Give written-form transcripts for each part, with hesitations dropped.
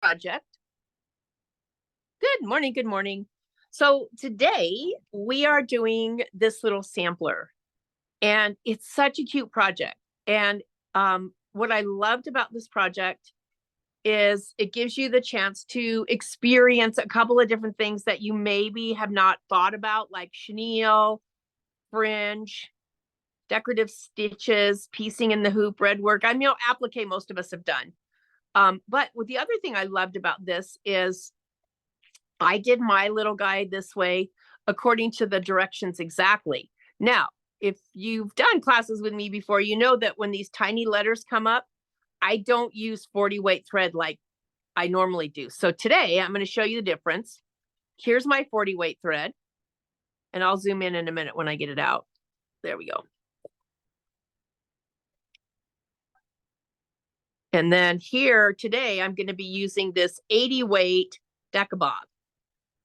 project. Good morning, good morning. So today we are doing this little sampler, and it's such a cute project. And what I loved about this project is it gives you the chance to experience a couple of different things that you maybe have not thought about, like chenille, fringe, decorative stitches, piecing in the hoop, red work. I mean, applique most of us have done. But the other thing I loved about this is I did my little guide this way according to the directions exactly. Now, if you've done classes with me before, you know that when these tiny letters come up, I don't use 40 weight thread like I normally do. So today I'm going to show you the difference. Here's my 40 weight thread, and I'll zoom in a minute when I get it out. There we go. And then here today, I'm going to be using this 80 weight Decabob.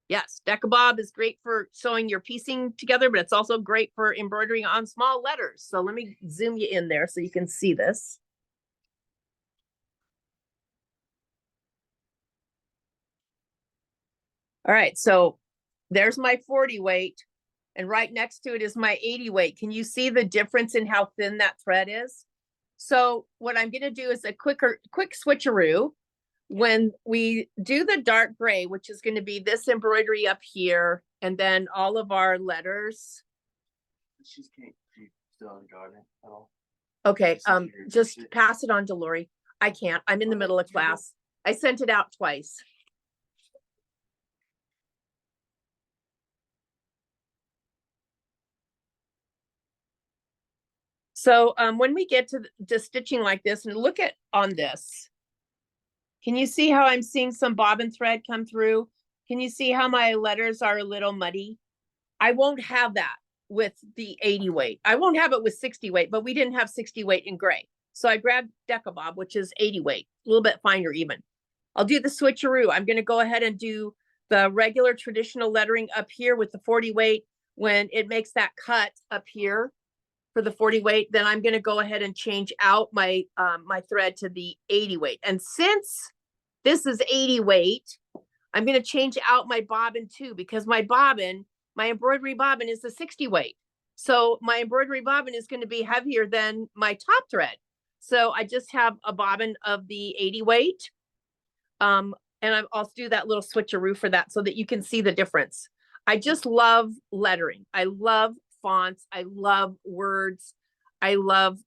Yes, Decabob is great for sewing your piecing together, but it's also great for embroidering on small letters. So let me zoom you in there so you can see this. All right, so there's my 40 weight, and right next to it is my 80 weight. Can you see the difference in how thin that thread is? So what I'm going to do is a quick switcheroo. When we do the dark gray, which is going to be this embroidery up here, and then all of our letters. She's still in the garden at all. Okay, just pass it on to Lori. I can't. I'm in the middle of class. I sent it out twice. So when we get to stitching like this, and look at on this, can you see how I'm seeing some bobbin thread come through? Can you see how my letters are a little muddy? I won't have that with the 80 weight. I won't have it with 60 weight, but we didn't have 60 weight in gray. So I grabbed Decabob, which is 80 weight, a little bit finer even. I'll do the switcheroo. I'm going to go ahead and do the regular traditional lettering up here with the 40 weight. When it makes that cut up here for the 40 weight, then I'm going to go ahead and change out my my thread to the 80 weight. And since this is 80 weight, I'm going to change out my bobbin too, because my embroidery bobbin is the 60 weight. So my embroidery bobbin is going to be heavier than my top thread. So I just have a bobbin of the 80 weight. And I'll also do that little switcheroo for that so that you can see the difference. I just love lettering. I love fonts. I love words. I love,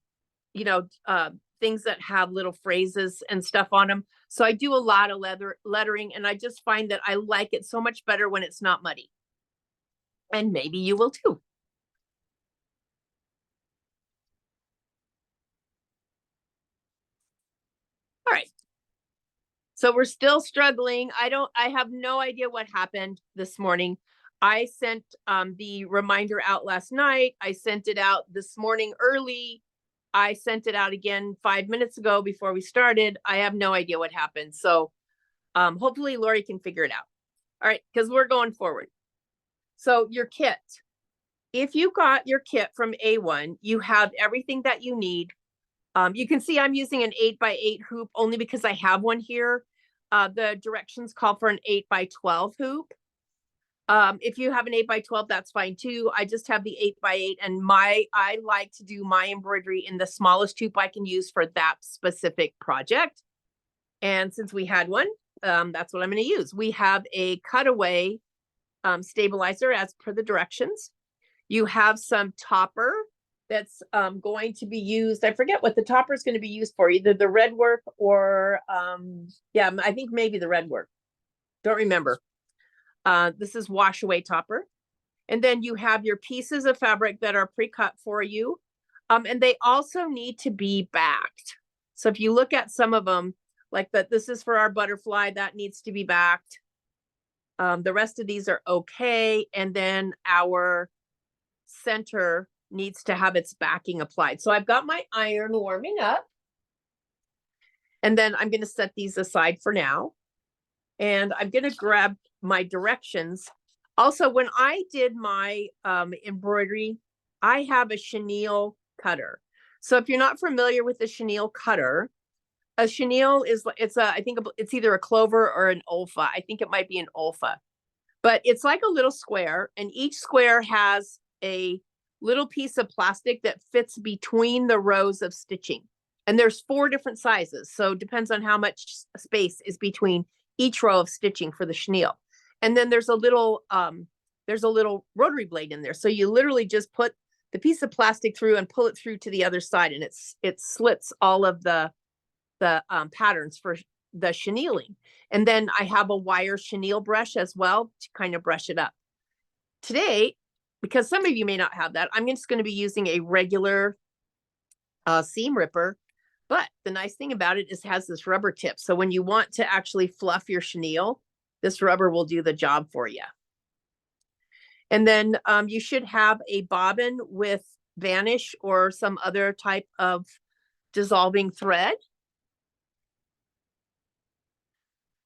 things that have little phrases and stuff on them. So I do a lot of lettering, and I just find that I like it so much better when it's not muddy. And maybe you will too. All right. So we're still struggling. I have no idea what happened this morning. I sent the reminder out last night. I sent it out this morning early. I sent it out again 5 minutes ago before we started. I have no idea what happened. So hopefully Lori can figure it out. All right, because we're going forward. So your kit. If you got your kit from A1, you have everything that you need. You can see I'm using an 8x8 hoop only because I have one here. The directions call for an 8x12 hoop. If you have an 8x12, that's fine too. I just have the 8x8, and I like to do my embroidery in the smallest hoop I can use for that specific project. And since we had one, that's what I'm going to use. We have a cutaway stabilizer as per the directions. You have some topper that's going to be used. I forget what the topper is going to be used for, either the red work or, I think maybe the red work. Don't remember. This is wash away topper. And then you have your pieces of fabric that are pre-cut for you. And they also need to be backed. So if you look at some of them, like that, this is for our butterfly, that needs to be backed. The rest of these are okay. And then our center needs to have its backing applied. So I've got my iron warming up. And then I'm going to set these aside for now. And I'm going to grab my directions. Also, when I did my embroidery, I have a chenille cutter. So if you're not familiar with the chenille cutter, A chenille is, I think it's either a clover or an olfa. I think it might be an olfa, but it's like a little square, and each square has a little piece of plastic that fits between the rows of stitching. And there's 4 different sizes. So it depends on how much space is between each row of stitching for the chenille. And then there's a little rotary blade in there. So you literally just put the piece of plastic through and pull it through to the other side, and it slits all of the patterns for the chenilling. And then I have a wire chenille brush as well to kind of brush it up. Today, because some of you may not have that, I'm just going to be using a regular seam ripper. But the nice thing about it is it has this rubber tip. So when you want to actually fluff your chenille, this rubber will do the job for you. And then you should have a bobbin with vanish or some other type of dissolving thread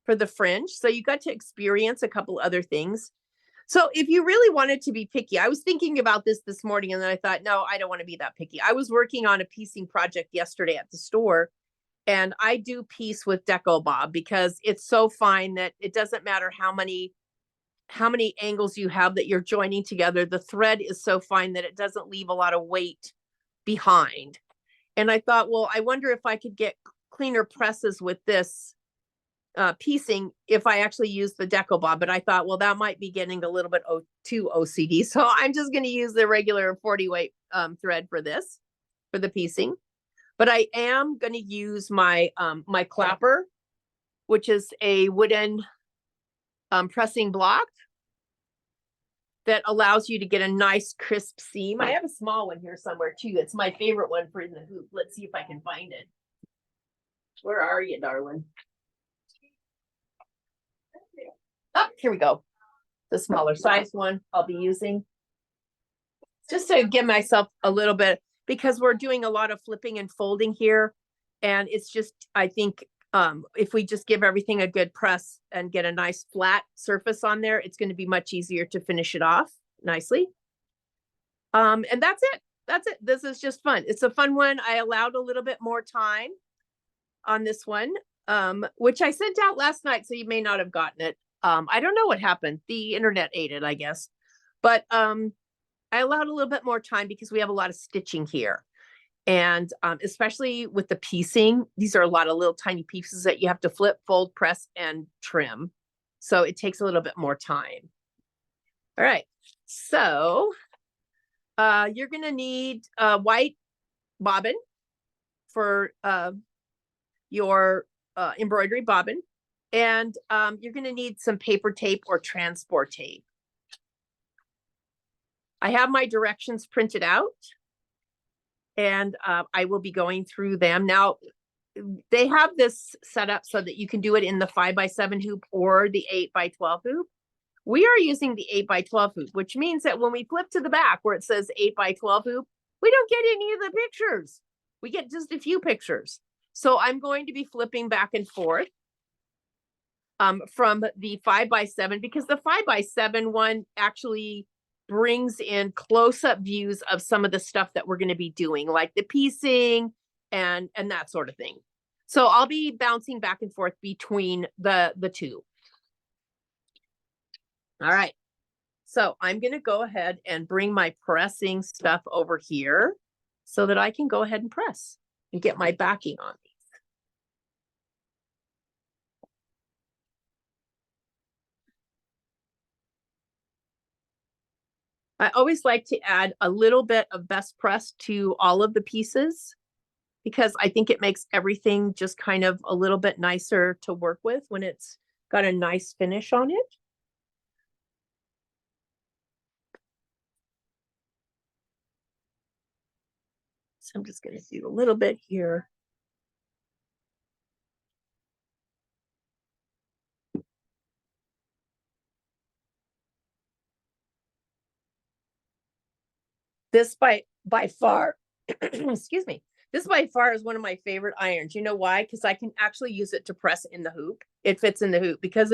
for the fringe. So you got to experience a couple other things. So if you really wanted to be picky, I was thinking about this morning, and then I thought, no, I don't want to be that picky. I was working on a piecing project yesterday at the store, and I do piece with Deco Bob because it's so fine that it doesn't matter how many angles you have that you're joining together. The thread is so fine that it doesn't leave a lot of weight behind. And I thought, well, I wonder if I could get cleaner presses with this piecing if I actually use the Deco Bob. But I thought, well, that might be getting a little bit too OCD. So I'm just going to use the regular 40 weight thread for the piecing. But I am going to use my my clapper, which is a wooden pressing block that allows you to get a nice crisp seam. I have a small one here somewhere too. It's my favorite one for in the hoop. Let's see if I can find it. Where are you, darling? Oh, here we go. The smaller size one I'll be using. Just to give myself a little bit, because we're doing a lot of flipping and folding here. And it's just, I think, if we just give everything a good press and get a nice flat surface on there, it's going to be much easier to finish it off nicely. And that's it. That's it. This is just fun. It's a fun one. I allowed a little bit more time on this one, which I sent out last night, so you may not have gotten it. I don't know what happened. The internet ate it, I guess. But I allowed a little bit more time because we have a lot of stitching here. And especially with the piecing, these are a lot of little tiny pieces that you have to flip, fold, press, and trim. So it takes a little bit more time. All right. So you're going to need a white bobbin for your embroidery bobbin. And you're going to need some paper tape or transport tape. I have my directions printed out, and I will be going through them. Now, they have this set up so that you can do it in the 5x7 hoop or the 8x12 hoop. We are using the 8x12 hoop, which means that when we flip to the back where it says 8x12 hoop, we don't get any of the pictures. We get just a few pictures. So I'm going to be flipping back and forth from the 5x7, because the 5x7 one actually brings in close-up views of some of the stuff that we're going to be doing, like the piecing and that sort of thing. So I'll be bouncing back and forth between the two. All right. So I'm going to go ahead and bring my pressing stuff over here so that I can go ahead and press and get my backing on these. I always like to add a little bit of best press to all of the pieces, because I think it makes everything just kind of a little bit nicer to work with when it's got a nice finish on it. So I'm just going to do a little bit here. This by far, excuse me, this by far is one of my favorite irons. You know why? Because I can actually use it to press in the hoop. It fits in the hoop because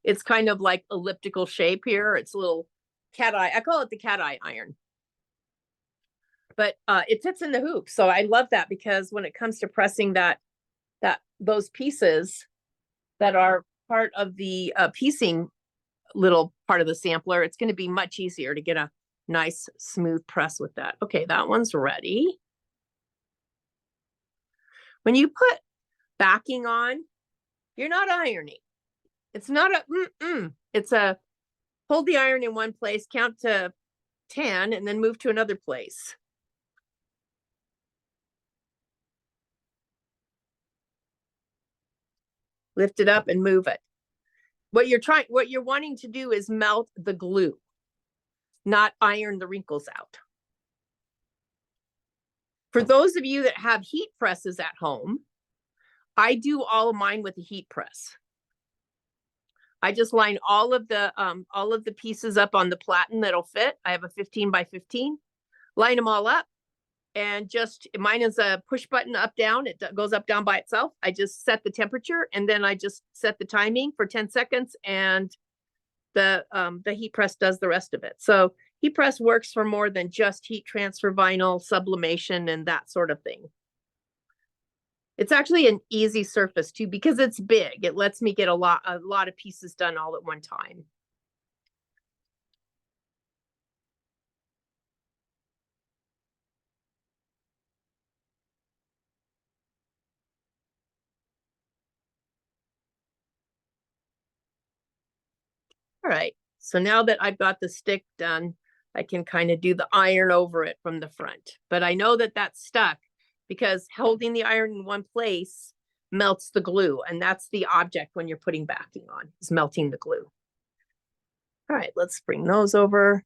it's kind of like elliptical shape here. It's a little cat eye. I call it the cat eye iron. But it fits in the hoop. So I love that, because when it comes to pressing that those pieces that are part of the piecing little part of the sampler, it's going to be much easier to get a nice smooth press with that. Okay, that one's ready. When you put backing on, you're not ironing. It's not it's a hold the iron in one place, count to 10, and then move to another place. Lift it up and move it. What you're wanting to do is melt the glue, not iron the wrinkles out. For those of you that have heat presses at home, I do all of mine with a heat press. I just line all of the pieces up on the platen that'll fit. I have a 15 by 15. Line them all up, and just mine is a push button up down. It goes up down by itself. I just set the temperature, and then I just set the timing for 10 seconds, and the heat press does the rest of it. So heat press works for more than just heat transfer vinyl, sublimation, and that sort of thing. It's actually an easy surface too, because it's big. It lets me get a lot of pieces done all at one time. All right, so now that I've got the stick done, I can kind of do the iron over it from the front. But I know that that's stuck because holding the iron in one place melts the glue, and that's the object when you're putting backing on, is melting the glue. All right, let's bring those over.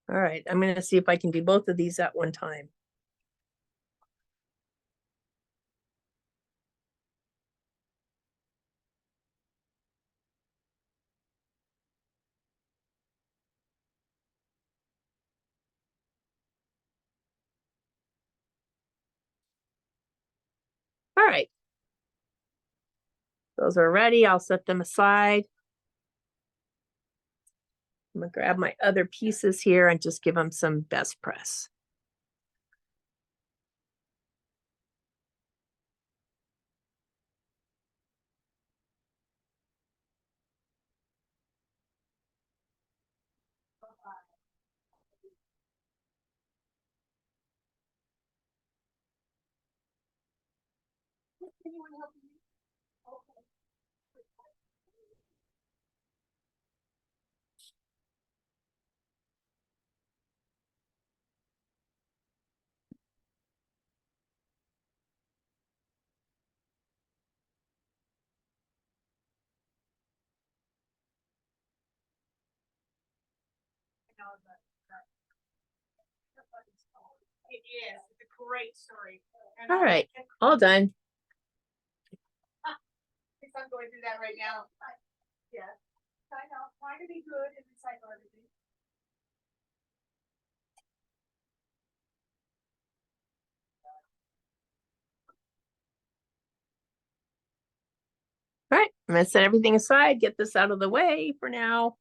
All right, I'm going to see if I can do both of these at one time. All right, those are ready. I'll set them aside. I'm gonna grab my other pieces here and just give them some best press. It is. It's a great story. All right, all done. I'm going through that right now. Yeah. I know. Trying to be good and recycle everything. All right, I'm gonna set everything aside, get this out of the way for now.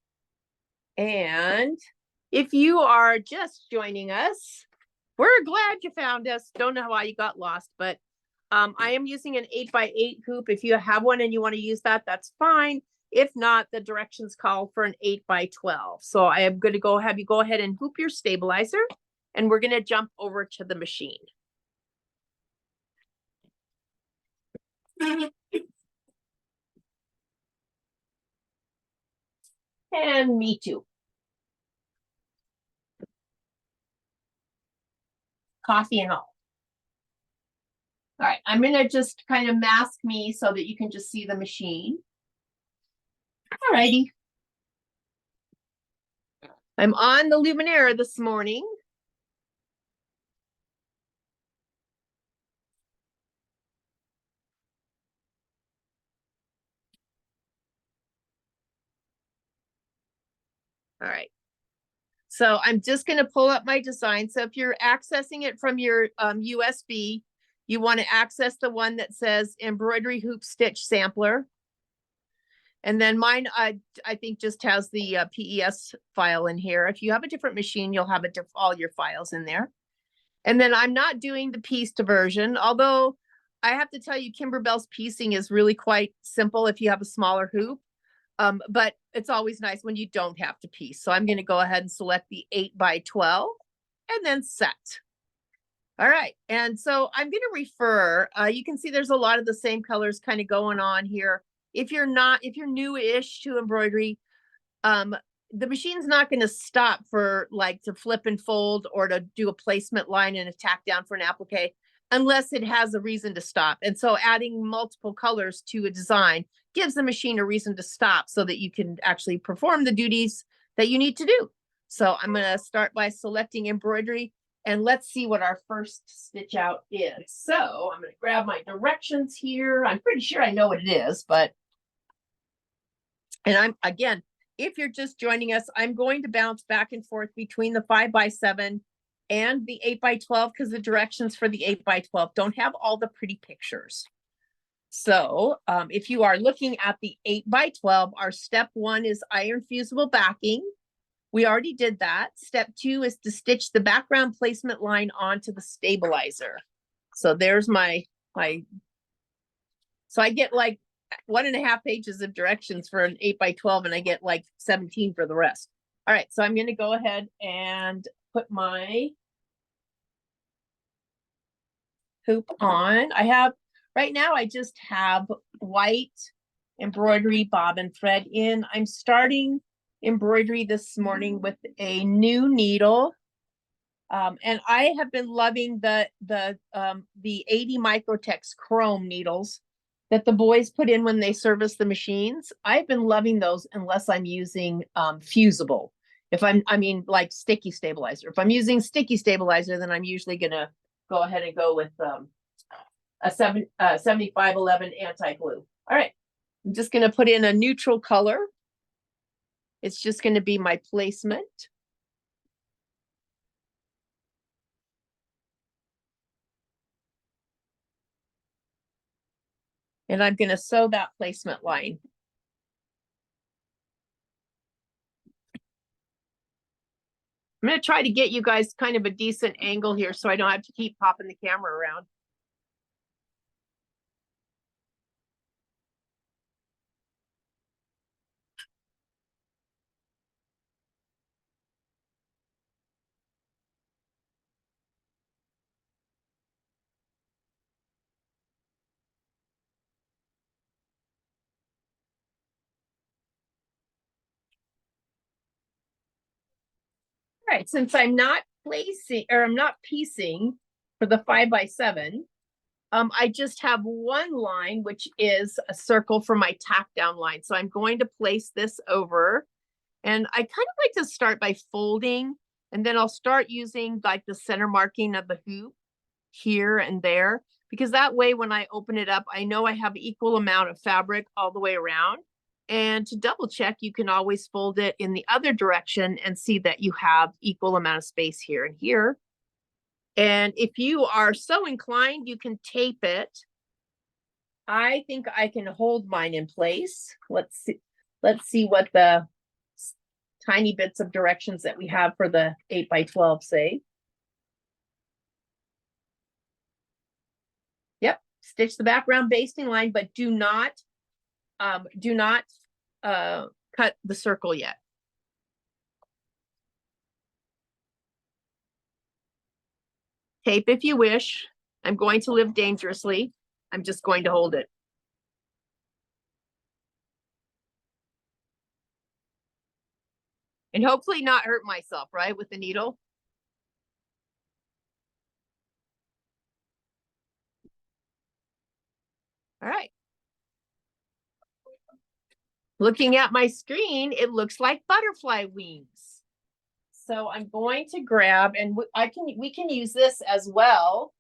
And if you are just joining us, we're glad you found us. Don't know why you got lost, but I am using an 8x8 hoop. If you have one and you want to use that, that's fine. If not, the directions call for an 8x12. So I am going to have you go ahead and hoop your stabilizer, and we're going to jump over to the machine. And me too. Coffee and all. All right, I'm going to just kind of mask me so that you can just see the machine. All righty. I'm on the Luminera this morning. All right. So I'm just going to pull up my design. So if you're accessing it from your USB, you want to access the one that says Embroidery Hoop Stitch Sampler. And then mine, I think just has the PES file in here. If you have a different machine, you'll have all your files in there. And then I'm not doing the pieced version, although I have to tell you, Kimberbell's piecing is really quite simple if you have a smaller hoop. But it's always nice when you don't have to piece. So I'm going to go ahead and select the 8x12 and then set. All right. And so I'm going to refer, you can see there's a lot of the same colors kind of going on here. If you're new-ish to embroidery, the machine's not going to stop for like to flip and fold or to do a placement line and a tack down for an applique unless it has a reason to stop. And so adding multiple colors to a design gives the machine a reason to stop so that you can actually perform the duties that you need to do. So I'm going to start by selecting embroidery and let's see what our first stitch out is. So I'm going to grab my directions here. I'm pretty sure I know what it is, and again, if you're just joining us, I'm going to bounce back and forth between the 5x7 and the 8x12 because the directions for the 8x12 don't have all the pretty pictures. So if you are looking at the 8x12, our step 1 is iron fusible backing. We already did that. Step 2 is to stitch the background placement line onto the stabilizer. So there's so I get like 1.5 pages of directions for an 8x12 and I get like 17 for the rest. All right, so I'm going to go ahead and put my hoop on. Right now I just have white embroidery bobbin thread in. I'm starting embroidery this morning with a new needle. And I have been loving the 80 Microtex chrome needles that the boys put in when they service the machines. I've been loving those unless I'm using fusible. Like sticky stabilizer. If I'm using sticky stabilizer, then I'm usually gonna go ahead and go with a 7511 anti-glue. All right, I'm just gonna put in a neutral color. It's just gonna be my placement. And I'm going to sew that placement line. I'm going to try to get you guys kind of a decent angle here so I don't have to keep popping the camera around. All right, since I'm not piecing for the 5x7, I just have one line, which is a circle for my tack down line. So I'm going to place this over, and I kind of like to start by folding, and then I'll start using like the center marking of the hoop here and there, because that way when I open it up, I know I have equal amount of fabric all the way around. And to double check, you can always fold it in the other direction and see that you have equal amount of space here and here. And if you are so inclined, you can tape it. I think I can hold mine in place. Let's see what the tiny bits of directions that we have for the 8x12 say. Yep, stitch the background basting line, but do not cut the circle yet. Tape if you wish. I'm going to live dangerously. I'm just going to hold it. And hopefully not hurt myself, right, with the needle. All right. Looking at my screen, it looks like butterfly wings. So I'm going to grab, and we can use this as well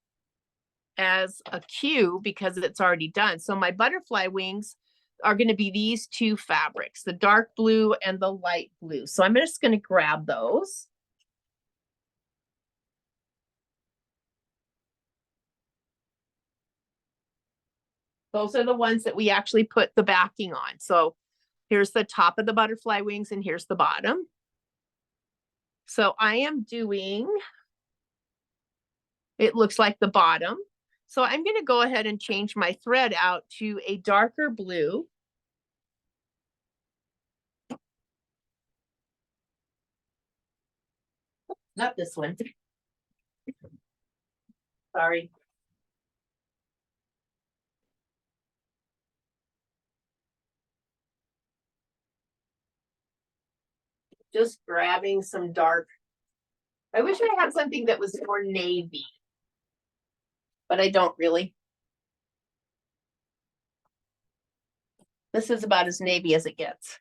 as a cue because it's already done. So my butterfly wings, are going to be these two fabrics, the dark blue and the light blue. So I'm just going to grab those. Those are the ones that we actually put the backing on. So here's the top of the butterfly wings and here's the bottom. So I am doing, it looks like the bottom. So I'm going to go ahead and change my thread out to a darker blue. Not this one. Sorry. Just grabbing some dark. I wish I had something that was more navy, but I don't really. This is about as navy as it gets.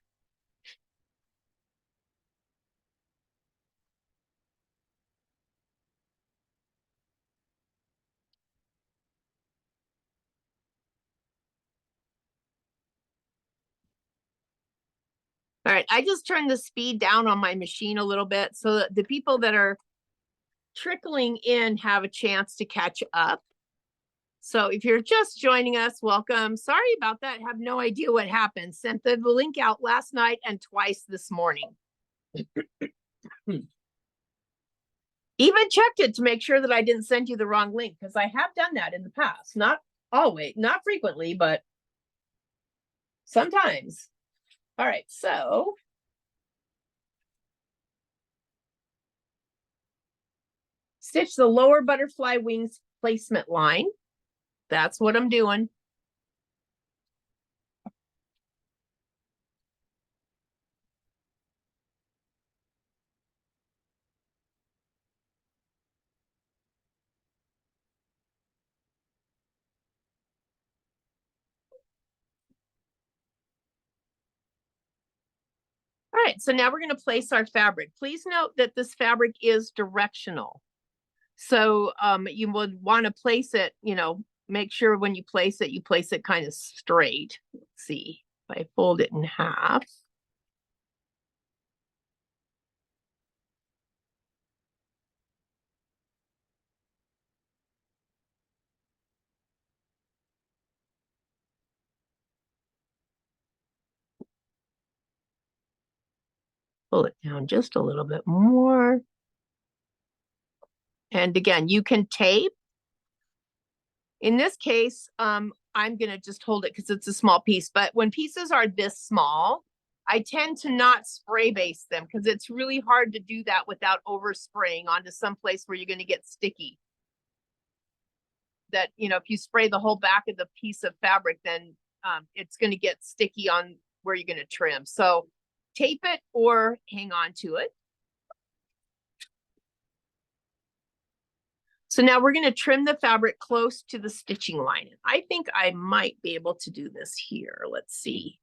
All right, I just turned the speed down on my machine a little bit so that the people that are trickling in have a chance to catch up. So if you're just joining us, welcome. Sorry about that. Have no idea what happened. Sent the link out last night and twice this morning. Even checked it to make sure that I didn't send you the wrong link because I have done that in the past. Not always, not frequently, but sometimes. All right, so stitch the lower butterfly wings placement line. That's what I'm doing. All right, so now we're going to place our fabric. Please note that this fabric is directional. So you would want to place it, you know, make sure when you place it kind of straight. Let's see if I fold it in half. Pull it down just a little bit more. And again, you can tape. In this case, I'm going to just hold it because it's a small piece. But when pieces are this small, I tend to not spray base them because it's really hard to do that without overspraying onto some place where you're going to get sticky. That, you know, if you spray the whole back of the piece of fabric, then it's going to get sticky on where you're going to trim. So tape it or hang on to it. So now we're going to trim the fabric close to the stitching line. I think I might be able to do this here. Let's see.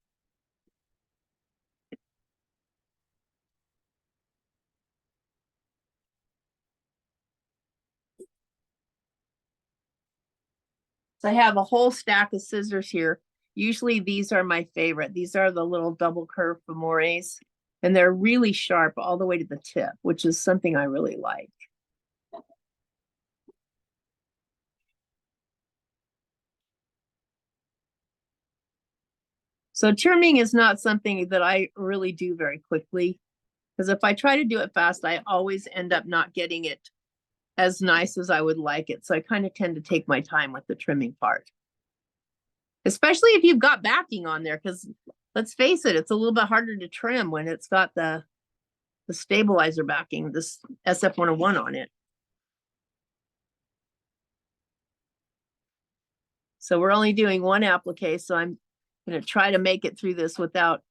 So I have a whole stack of scissors here. Usually these are my favorite. These are the little double curve femores, and they're really sharp all the way to the tip, which is something I really like. So trimming is not something that I really do very quickly, because if I try to do it fast, I always end up not getting it as nice as I would like it. So I kind of tend to take my time with the trimming part. Especially if you've got backing on there, because let's face it, it's a little bit harder to trim when it's got the stabilizer backing, this SF101 on it. So we're only doing one applique, so I'm going to try to make it through this without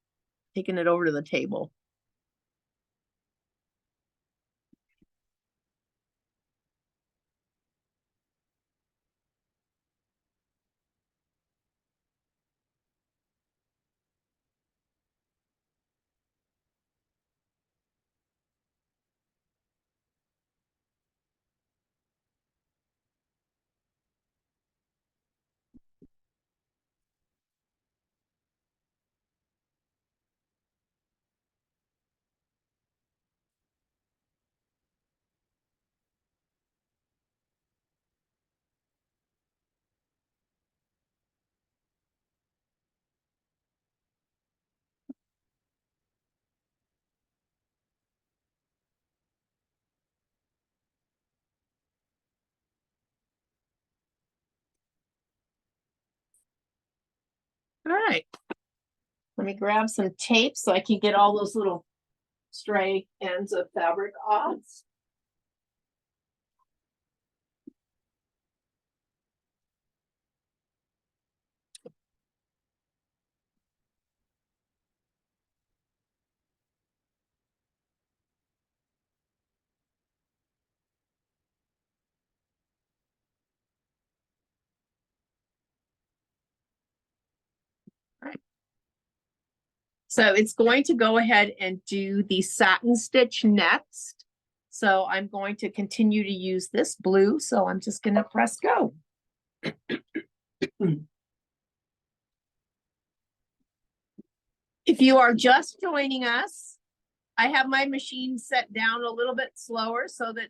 taking it over to the table. right. Let me grab some tape so I can get all those little stray ends of fabric off. So it's going to go ahead and do the satin stitch next. So I'm going to continue to use this blue. So I'm just going to press go. If you are just joining us, I have my machine set down a little bit slower so that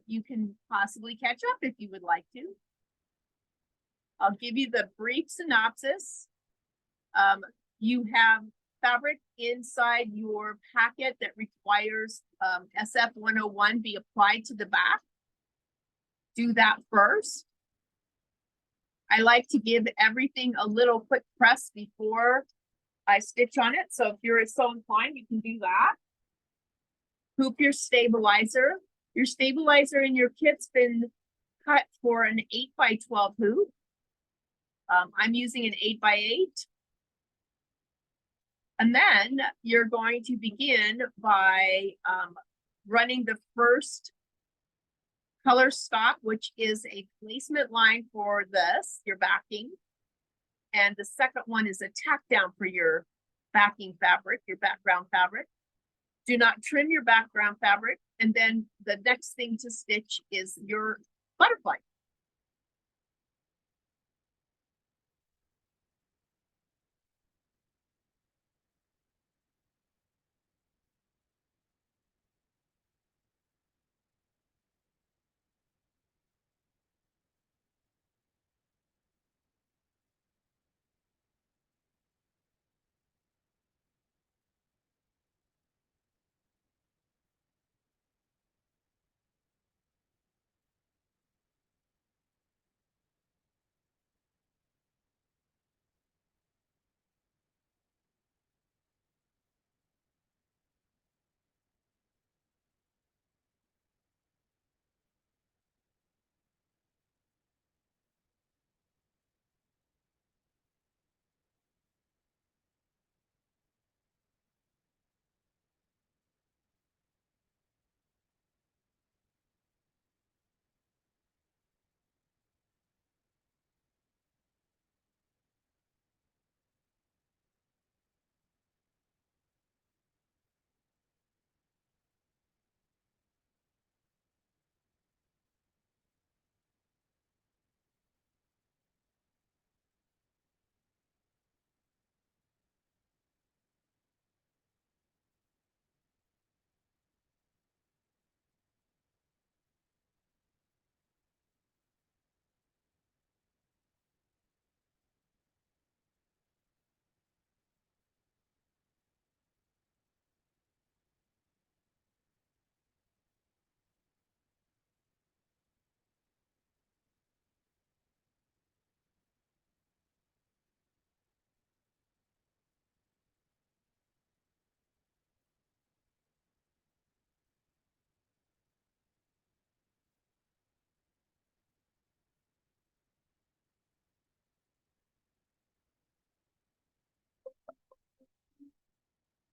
you can possibly catch up if you would like to. I'll give you the brief synopsis. You have fabric inside your packet that requires SF 101 be applied to the back. Do that first. I like to give everything a little quick press before I stitch on it. So if you're so inclined, you can do that. Hoop your stabilizer. Your stabilizer in your kit's been cut for an 8x12 hoop. I'm using an 8x8. And then you're going to begin by running the first color stock, which is a placement line for this, your backing. And the second one is a tack down for your backing fabric, your background fabric. Do not trim your background fabric. And then the next thing to stitch is your butterfly.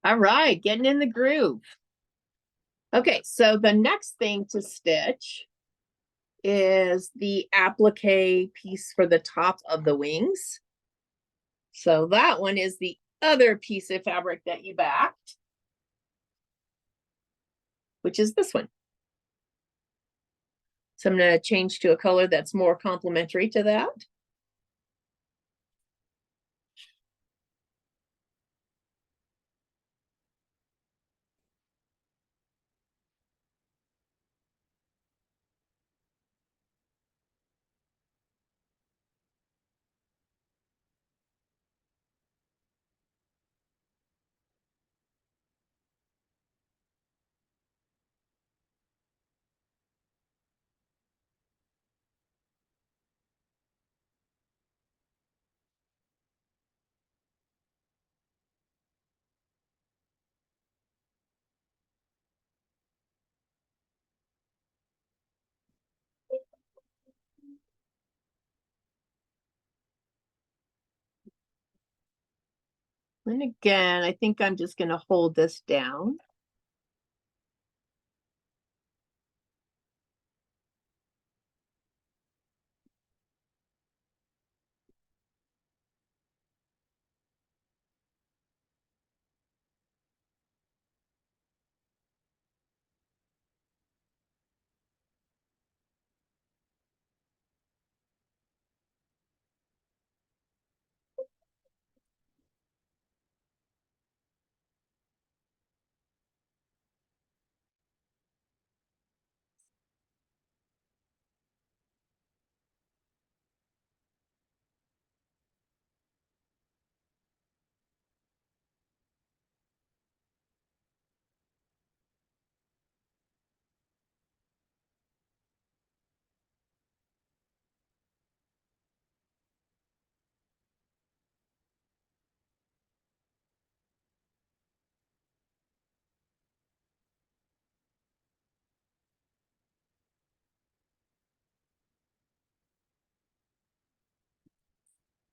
All right, getting in the groove. Okay, so the next thing to stitch is the applique piece for the top of the wings. So that one is the other piece of fabric that you backed, which is this one. So I'm going to change to a color that's more complementary to that. And again, I think I'm just gonna hold this down.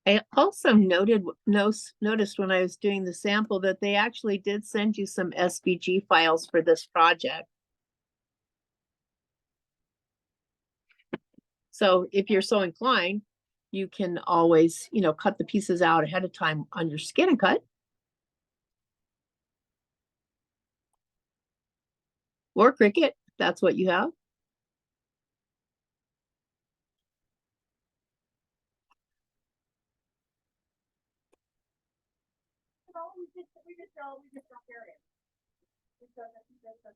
I also noticed when I was doing the sample that they actually did send you some SVG files for this project. So if you're so inclined, you can always, cut the pieces out ahead of time on your Skin and Cut. Or Cricut, if that's what you have. We just don't carry it. Because I think that's so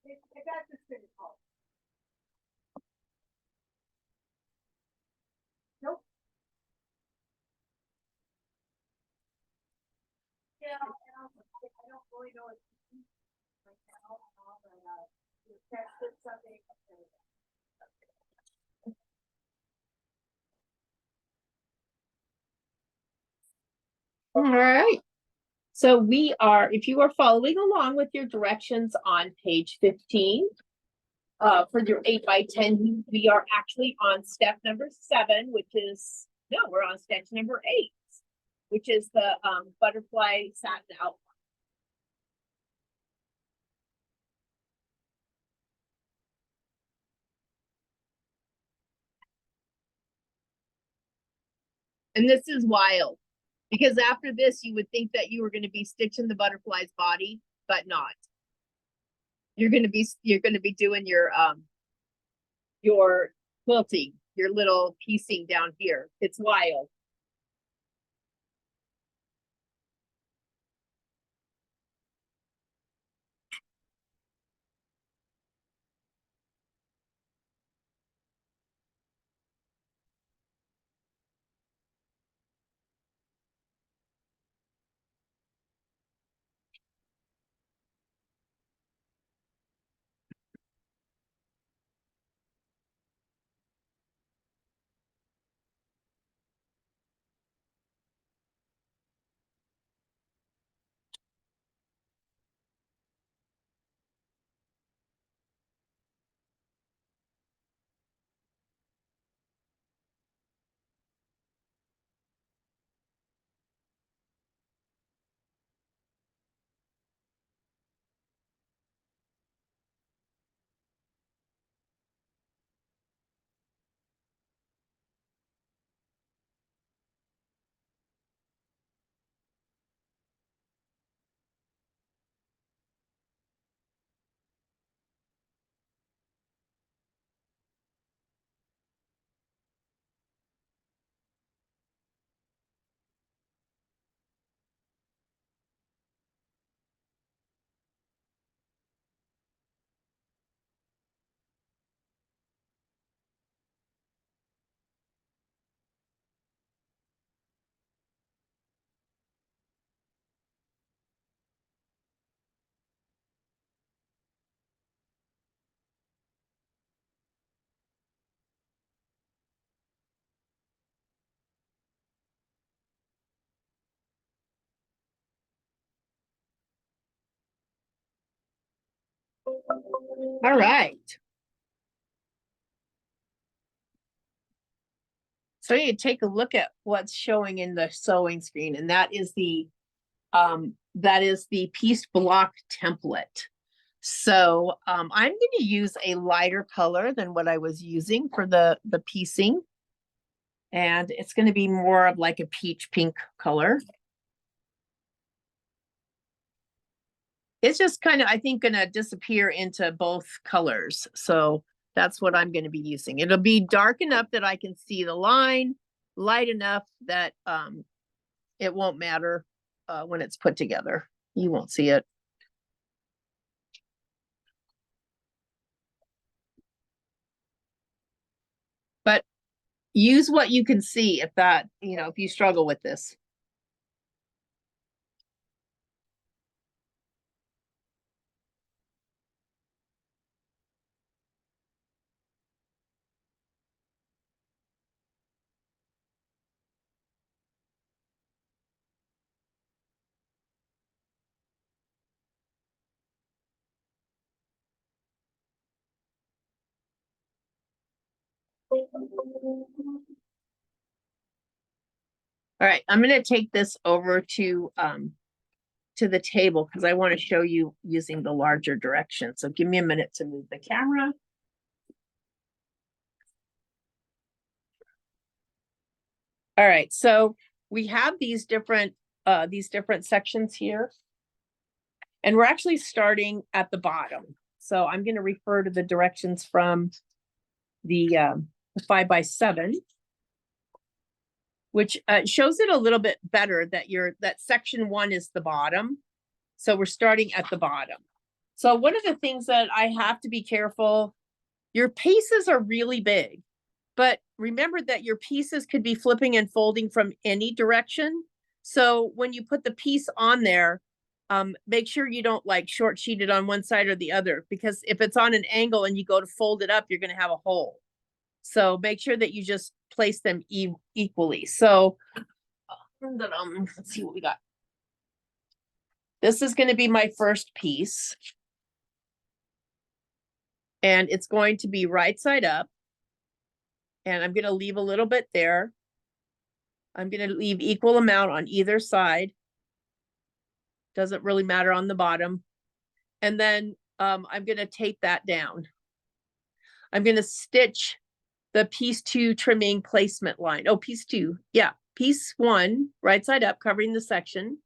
if that's just good, it's all. Nope. Yeah, and I don't really know it's right now, but that's something. All right. So we are, if you are following along with your directions on page 15, for your 8x10, we are actually on step number 7, which is, no, we're on step number 8, which is the butterfly satin outline. And this is wild because after this, you would think that you were going to be stitching the butterfly's body, but not. You're going to be doing your quilting, your little piecing down here. It's wild. All right. So you take a look at what's showing in the sewing screen, and that is the piece block template. So I'm going to use a lighter color than what I was using for the piecing. And it's going to be more of like a peach pink color. It's just kind of, I think, going to disappear into both colors. So that's what I'm going to be using. It'll be dark enough that I can see the line, light enough that it won't matter when it's put together. You won't see it. But use what you can see if that, if you struggle with this. All right, I'm going to take this over to the table because I want to show you using the larger direction. So give me a minute to move the camera. All right, so we have these different sections here. And we're actually starting at the bottom. So I'm going to refer to the directions from the 5x7, which shows it a little bit better that section 1 is the bottom. So we're starting at the bottom. So one of the things that I have to be careful, your pieces are really big, but remember that your pieces could be flipping and folding from any direction. So when you put the piece on there, make sure you don't like short sheet it on one side or the other, because if it's on an angle and you go to fold it up, you're going to have a hole. So make sure that you just place them equally. So let's see what we got. This is going to be my first piece. And it's going to be right side up. And I'm going to leave a little bit there. I'm going to leave equal amount on either side. Doesn't really matter on the bottom. And then I'm going to tape that down. I'm going to stitch the piece 2 trimming placement line. Oh, piece 2. Yeah. Piece 1, right side up, covering the section.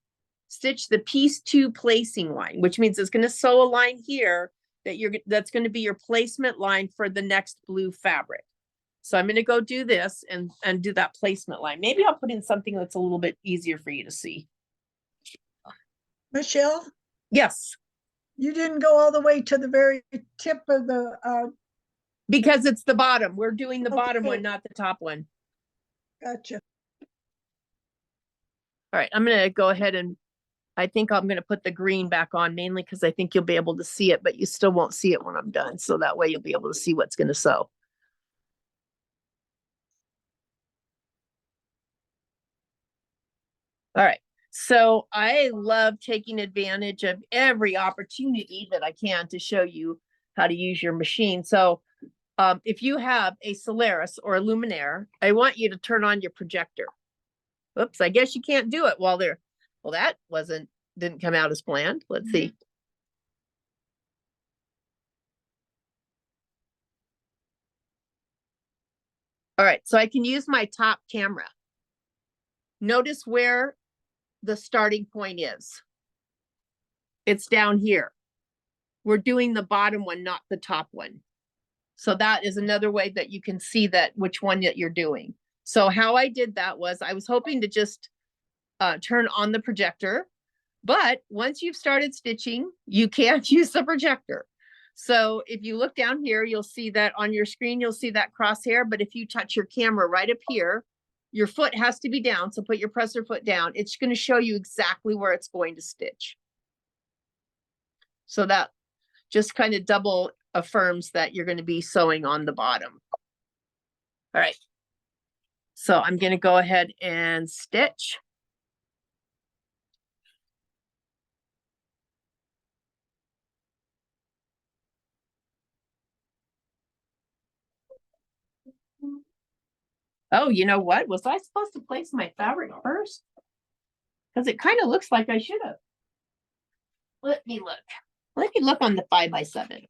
Stitch the piece 2 placing line, which means it's going to sew a line here that's going to be your placement line for the next blue fabric. So I'm going to go do this and do that placement line. Maybe I'll put in something that's a little bit easier for you to see. Michelle, Yes, you didn't go all the way to the very tip of the, because it's the bottom. We're doing the bottom Okay. one, not the top one. gotcha. All right, I'm going to go ahead and I think I'm going to put the green back on, mainly because I think you'll be able to see it, but you still won't see it when I'm done. So that way you'll be able to see what's going to sew. All right. So I love taking advantage of every opportunity that I can to show you how to use your machine. So if you have a Solaris or a Luminaire, I want you to turn on your projector. Oops, I guess you can't do it while they're, well, that didn't come out as planned. Let's see. All right, so I can use my top camera. Notice where the starting point is. It's down here. We're doing the bottom one, not the top one. So that is another way that you can see that which one that you're doing. So how I did that was I was hoping to just turn on the projector, but once you've started stitching, you can't use the projector. So if you look down here, you'll see that on your screen, you'll see that crosshair, but if you touch your camera right up here, your foot has to be down. So put your presser foot down. It's going to show you exactly where it's going to stitch. So that just kind of double affirms that you're going to be sewing on the bottom. All right. So I'm going to go ahead and stitch. Oh, you know what? Was I supposed to place my fabric first? Because it kind of looks like I should have. Let me look. Let me look on the 5x7.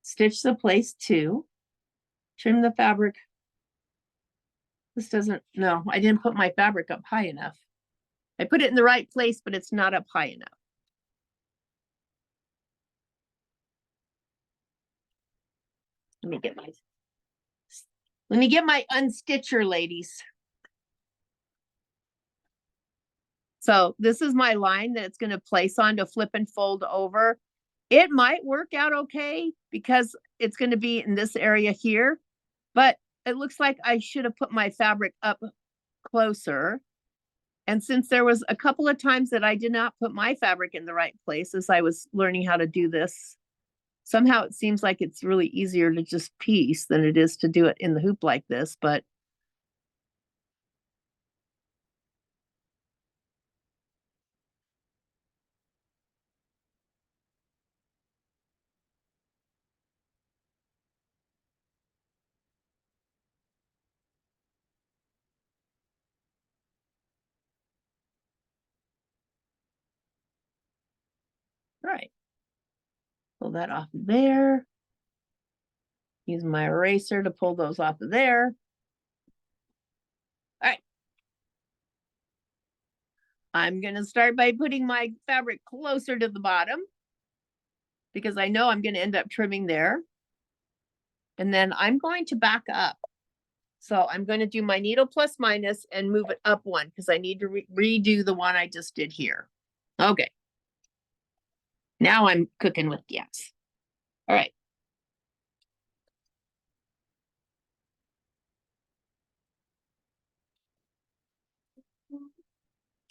Stitch the place 2. Trim the fabric. This doesn't, no, I didn't put my fabric up high enough. I put it in the right place, but it's not up high enough. Let me get my unstitcher, ladies. So this is my line that it's going to place on to flip and fold over. It might work out okay because it's going to be in this area here, but it looks like I should have put my fabric up closer. And since there was a couple of times that I did not put my fabric in the right place as I was learning how to do this, somehow it seems like it's really easier to just piece than it is to do it in the hoop like this, but right. Pull that off of there. Use my eraser to pull those off of there. All right. I'm going to start by putting my fabric closer to the bottom because I know I'm going to end up trimming there. And then I'm going to back up. So I'm going to do my needle plus minus and move it up 1 because I need to redo the one I just did here. Okay. Now I'm cooking with gas. All right.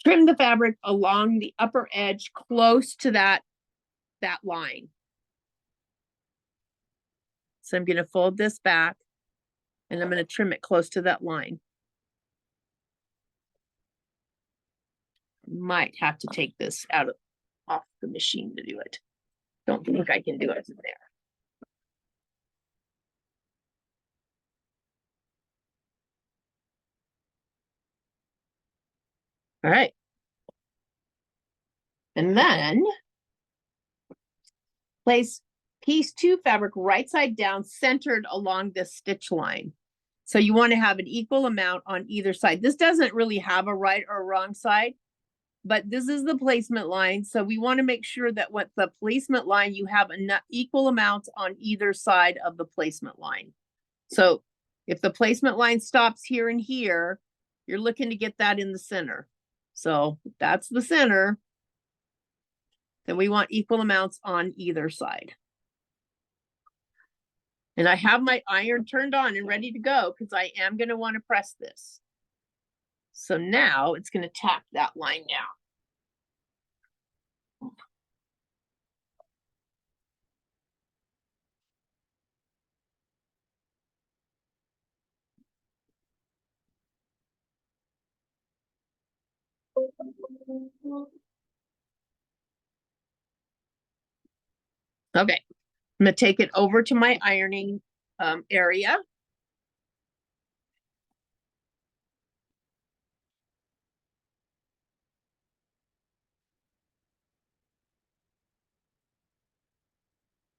Trim the fabric along the upper edge close to that line. So I'm going to fold this back and I'm going to trim it close to that line. Might have to take this off the machine to do it. Don't think I can do it from there. All right. And then place piece 2 fabric right side down centered along this stitch line. So you want to have an equal amount on either side. This doesn't really have a right or wrong side, but this is the placement line. So we want to make sure that with the placement line, you have enough equal amounts on either side of the placement line. So if the placement line stops here and here, you're looking to get that in the center. So that's the center. Then we want equal amounts on either side. And I have my iron turned on and ready to go because I am going to want to press this. So now it's going to tack that line down. Okay, I'm going to take it over to my ironing area.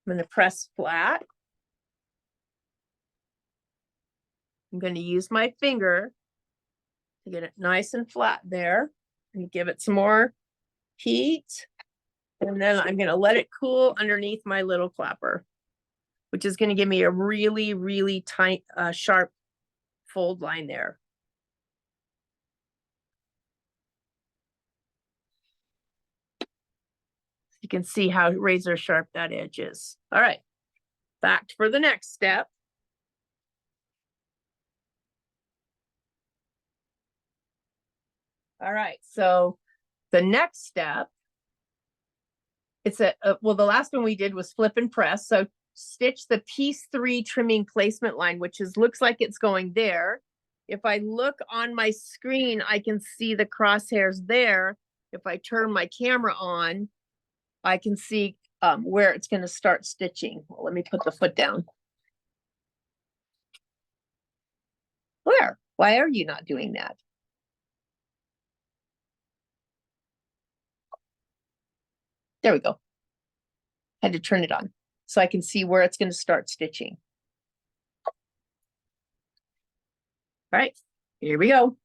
I'm going to press flat. I'm going to use my finger to get it nice and flat there and give it some more heat. And then I'm going to let it cool underneath my little clapper, which is going to give me a really, really tight, sharp fold line there. You can see how razor sharp that edge is. All right, back for the next step. All right, so the next step, it's well, the last one we did was flip and press. So stitch the piece 3 trimming placement line, which looks like it's going there. If I look on my screen, I can see the crosshairs there. If I turn my camera on, I can see where it's gonna start stitching. Well, let me put the foot down. Where? Why are you not doing that? There we go. Had to turn it on so I can see where it's gonna start stitching. All right, here we go.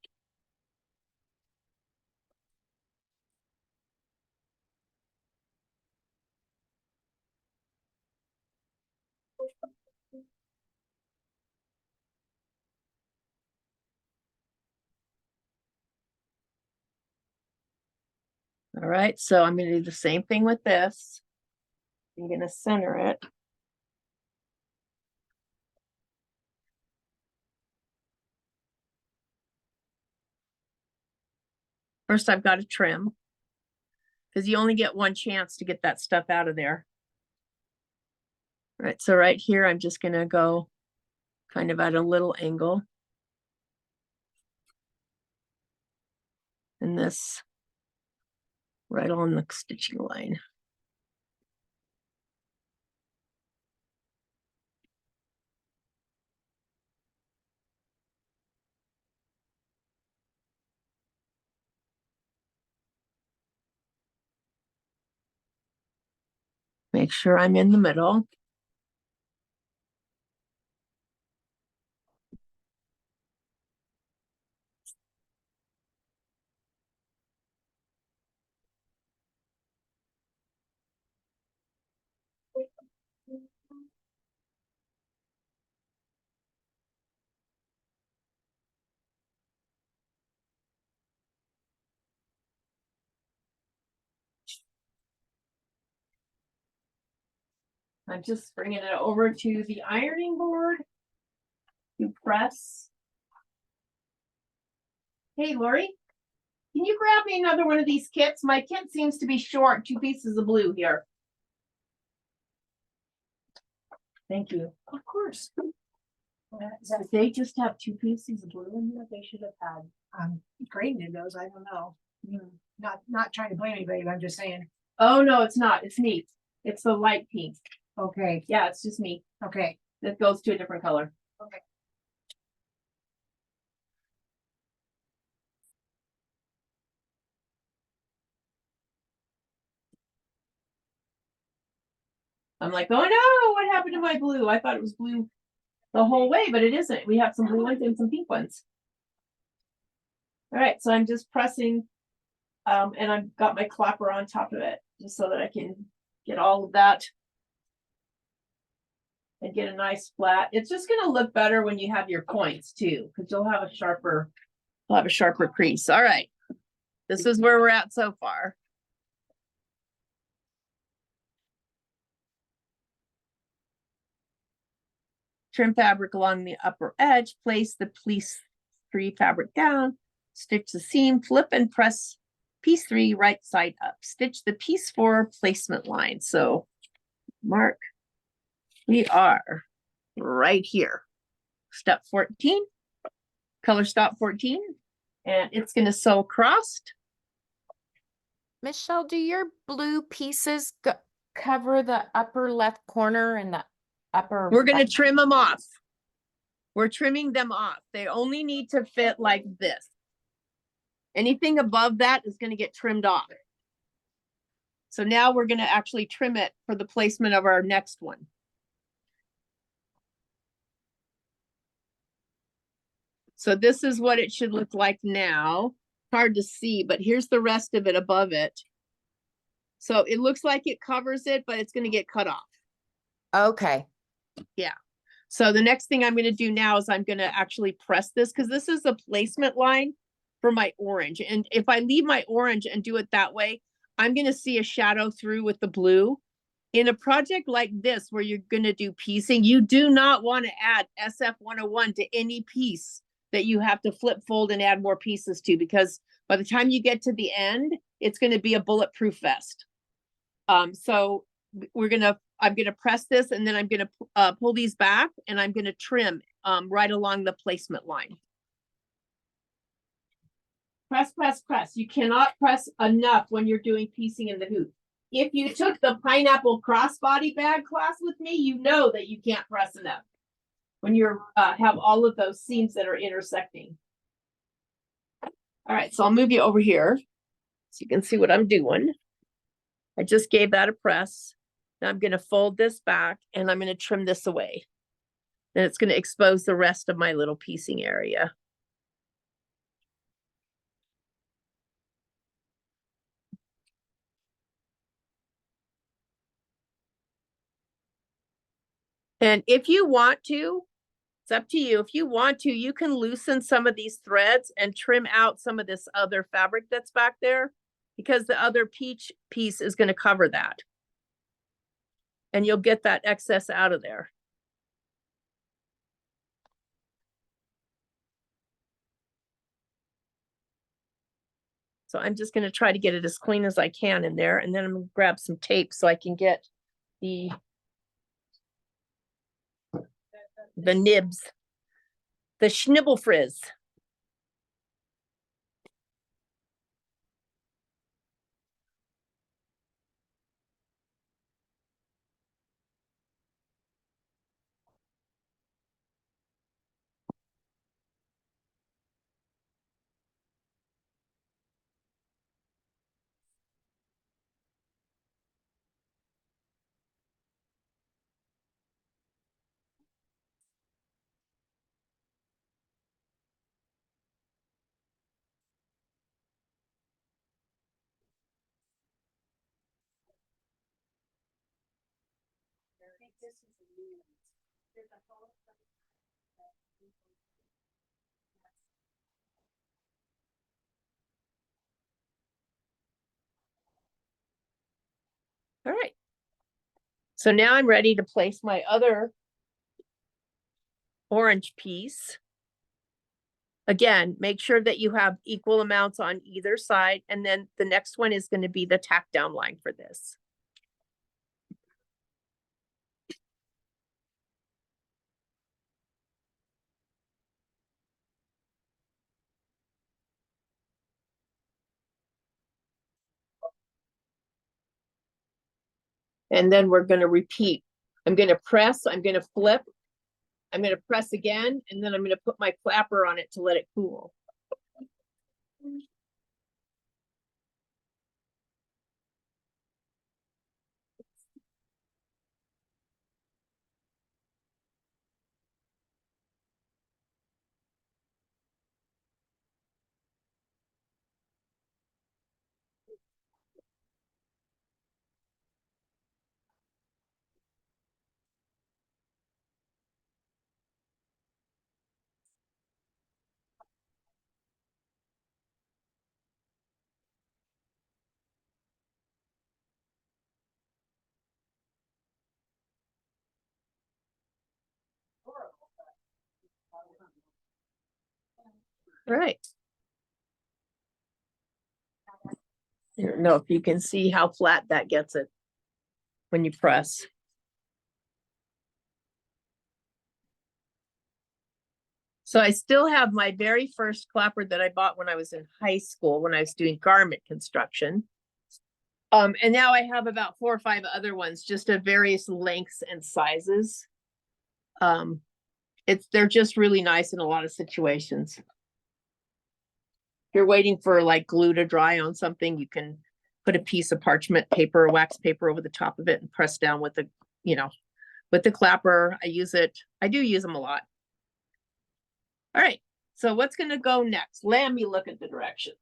All right, so I'm gonna do the same thing with this. I'm gonna center it. First, I've got to trim because you only get one chance to get that stuff out of there. All right, so right here, I'm just gonna go kind of at a little angle. And this right on the stitching line. Make sure I'm in the middle. I'm just bringing it over to the ironing board to press. Hey, Lori, can you grab me another one of these kits? My kit seems to be short, 2 pieces of blue here. Thank you. Of course. If they just have 2 pieces of blue in here, they should have had. Green in those, I don't know. Not trying to blame anybody, but I'm just saying. Oh, no, it's not. It's me. It's the light pink. Okay, Yeah, it's just me. okay. That goes to a different color. Okay. I'm like, oh no, what happened to my blue? I thought it was blue the whole way, but it isn't. We have some blue ones and some pink ones. All right, so I'm just pressing, and I've got my clapper on top of it, just so that I can get all of that and get a nice flat. It's just gonna look better when you have your points too, because you'll have a sharper crease. All right, this is where we're at so far. Trim fabric along the upper edge, place the piece 3 fabric down, stitch the seam, flip and press piece 3 right side up. Stitch the piece 4 placement line. So mark, we are right here. Step 14, color stop 14, and it's gonna sew crossed. Michelle, do your blue pieces cover the upper left corner and the upper? We're gonna right- trim them off. We're trimming them off. They only need to fit like this. Anything above that is gonna get trimmed off. So now we're gonna actually trim it for the placement of our next one. So this is what it should look like now. Hard to see, but here's the rest of it above it. So it looks like it covers it, but it's gonna get cut off. Okay. So the next thing I'm gonna do now is I'm gonna actually press this, because this is the placement line for my orange. And if I leave my orange and do it that way, I'm gonna see a shadow through with the blue. In a project like this, where you're gonna do piecing, you do not want to add SF 101 to any piece that you have to flip, fold, and add more pieces to, because by the time you get to the end, it's gonna be a bulletproof vest. So I'm gonna press this, and then I'm gonna pull these back, and I'm gonna trim right along the placement line. Press, press, press. You cannot press enough when you're doing piecing in the hoop. if you took the pineapple crossbody bag class with me, you know that you can't press enough when you're have all of those seams that are intersecting. All right, so I'll move you over here so you can see what I'm doing. I just gave that a press. Now I'm going to fold this back and I'm going to trim this away. Then it's going to expose the rest of my little piecing area. And if you want to, it's up to you. If you want to, you can loosen some of these threads and trim out some of this other fabric that's back there because the other peach piece is going to cover that. And you'll get that excess out of there. So I'm just going to try to get it as clean as I can in there. And then I'm going to grab some tape so I can get the nibs, the schnibble frizz. All right. So now I'm ready to place my other orange piece. Again, make sure that you have equal amounts on either side. And then the next one is going to be the tack down line for this. And then we're going to repeat. I'm going to press, I'm going to flip, I'm going to press again, and then I'm going to put my clapper on it to let it cool. All right. I don't know if you can see how flat that gets it when you press. So I still have my very first clapper that I bought when I was in high school, when I was doing garment construction. And now I have about 4 or 5 other ones, just of various lengths and sizes. They're just really nice in a lot of situations. If you're waiting for like glue to dry on something, you can put a piece of parchment paper or wax paper over the top of it and press down with the, with the clapper. I do use them a lot. All right, so what's going to go next? Let me look at the directions.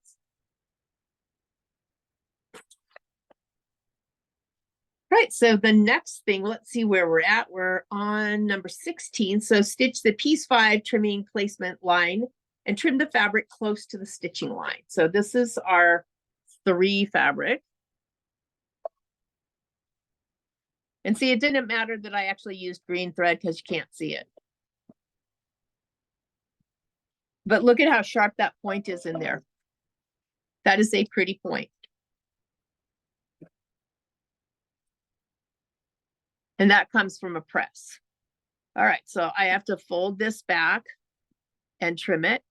Right, so the next thing, let's see where we're at. We're on number 16. So stitch the piece 5 trimming placement line and trim the fabric close to the stitching line. So this is our 3 fabric. And see, it didn't matter that I actually used green thread because you can't see it. But look at how sharp that point is in there. That is a pretty point. And that comes from a press. All right, so I have to fold this back and trim it.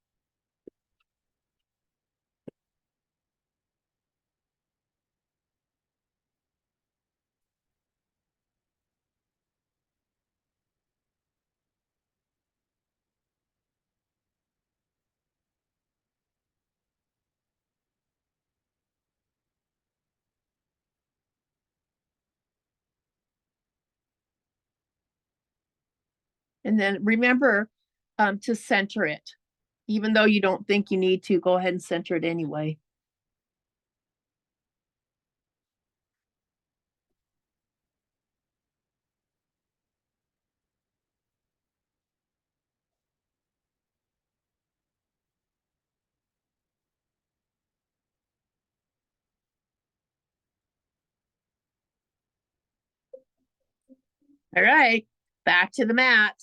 And then remember to center it. Even though you don't think you need to, go ahead and center it anyway. All right, back to the mat.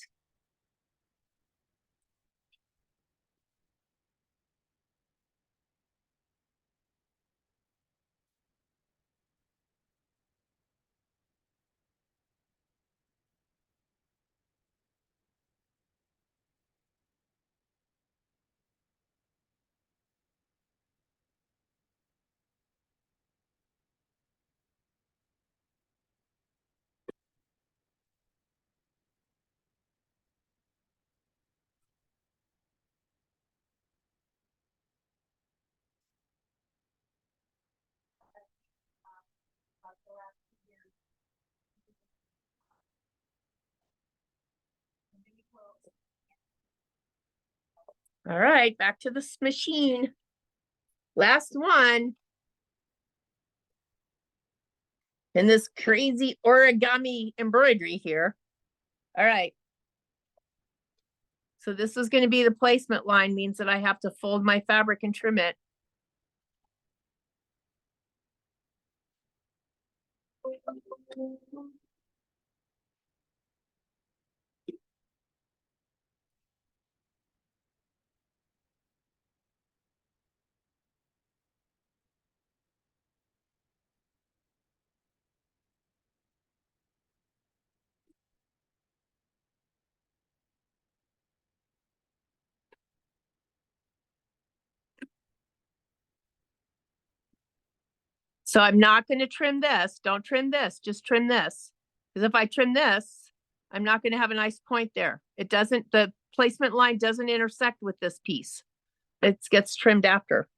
All right, back to this machine. Last one. In this crazy origami embroidery here. All right. So this is going to be the placement line, means that I have to fold my fabric and trim it. So I'm not going to trim this. Don't trim this, just trim this. Because if I trim this, I'm not going to have a nice point there. It doesn't, the placement line doesn't intersect with this piece. It gets trimmed after.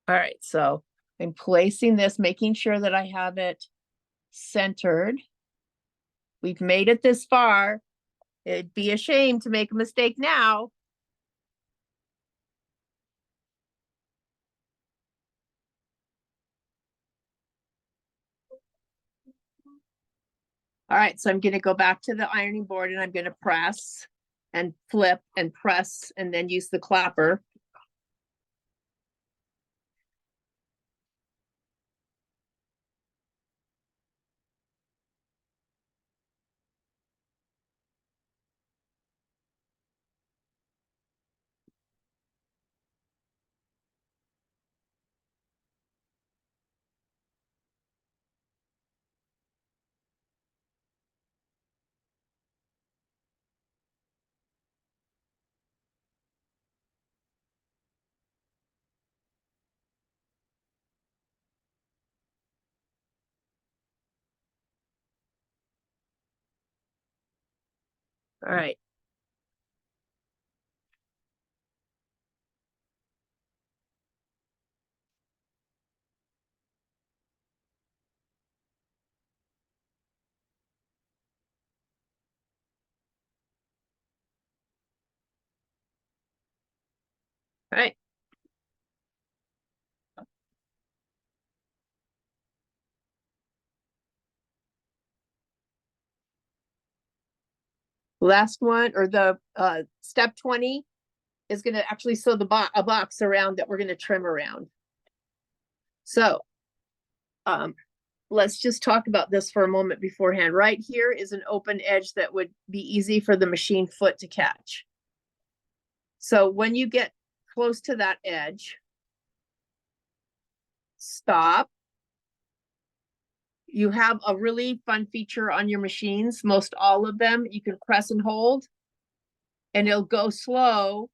All right, so I'm placing this, making sure that I have it centered. We've made it this far. It'd be a shame to make a mistake now. All right, so I'm going to go back to the ironing board and I'm going to press and flip and press and then use the clapper. All right. All right. Last one, or the step 20 is going to actually sew the a box around that we're going to trim around. So let's just talk about this for a moment beforehand. Right here is an open edge that would be easy for the machine foot to catch. So when you get close to that edge, stop. You have a really fun feature on your machines, most all of them. You can press and hold and it'll go slow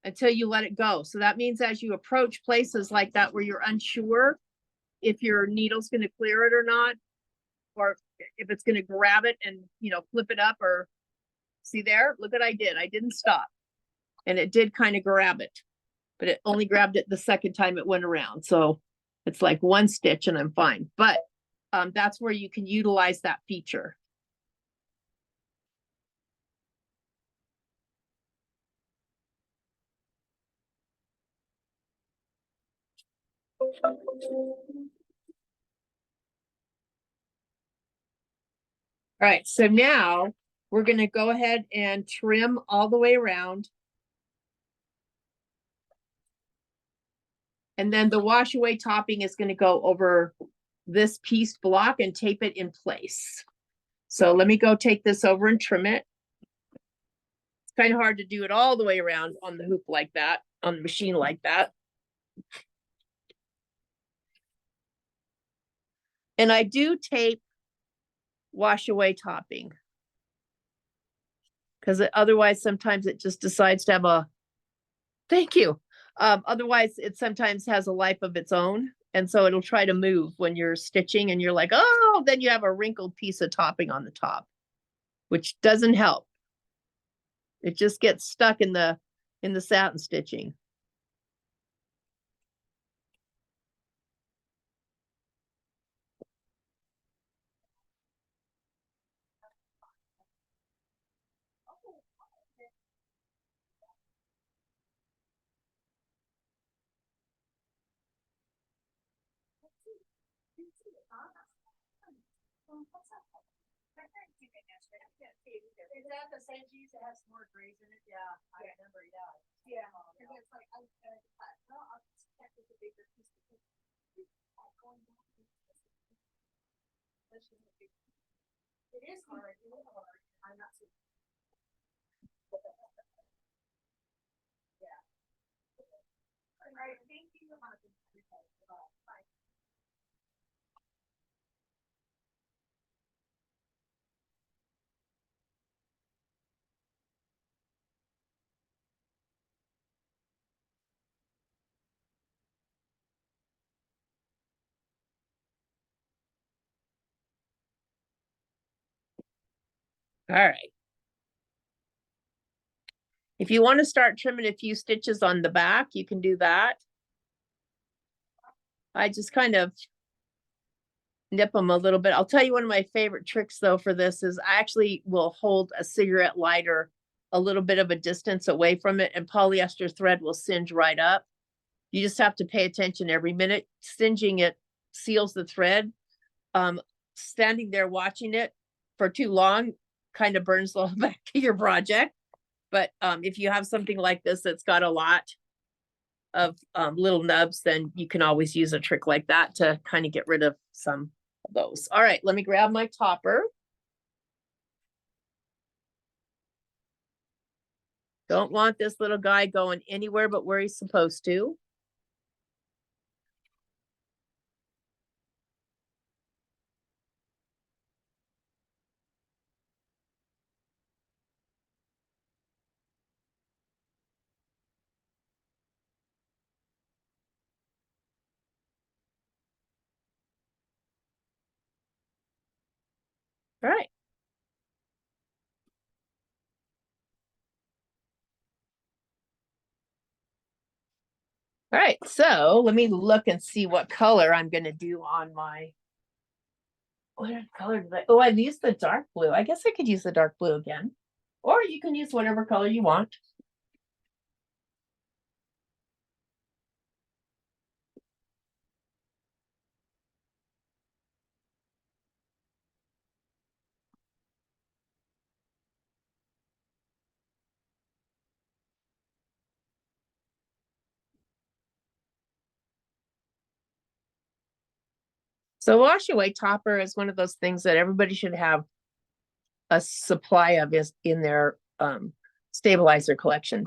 until you let it go. So that means as you approach places like that where you're unsure if your needle's going to clear it or not, or if it's going to grab it and, you know, flip it up, or see there, look what I did. I didn't stop and it did kind of grab it, but it only grabbed it the second time it went around. So It's like one stitch and I'm fine, but that's where you can utilize that feature. All right, so now we're gonna go ahead and trim all the way around. And then the wash away topping is gonna go over this piece block and tape it in place. So let me go take this over and trim it. It's kind of hard to do it all the way around on the hoop like that, on the machine like that. And I do tape wash away topping, because otherwise sometimes it just decides to have a, thank you. Otherwise it sometimes has a life of its own. And so it'll try to move when you're stitching and you're like, oh, then you have a wrinkled piece of topping on the top, which doesn't help. It just gets stuck in the satin stitching. Is that the same cheese that has more grays in it? Yeah, I remember, yeah. Yeah, and it's like, I'll just check with the bigger piece. It is hard, I'm not so. Yeah. All right, thank you. Bye. All right. If you want to start trimming a few stitches on the back, you can do that. I just kind of nip them a little bit. I'll tell you one of my favorite tricks though for this is I actually will hold a cigarette lighter a little bit of a distance away from it and polyester thread will singe right up. You just have to pay attention every minute. Singeing it seals the thread. Standing there watching it for too long kind of burns the whole back of your project. But if you have something like this that's got a lot of little nubs, then you can always use a trick like that to kind of get rid of some of those. All right, let me grab my topper. Don't want this little guy going anywhere but where he's supposed to. All right. All right, so let me look and see what color I'm gonna do on my, what color did I, oh, I used the dark blue. I guess I could use the dark blue again. Or you can use whatever color you want. So wash away topper is one of those things that everybody should have a supply of is in their stabilizer collection.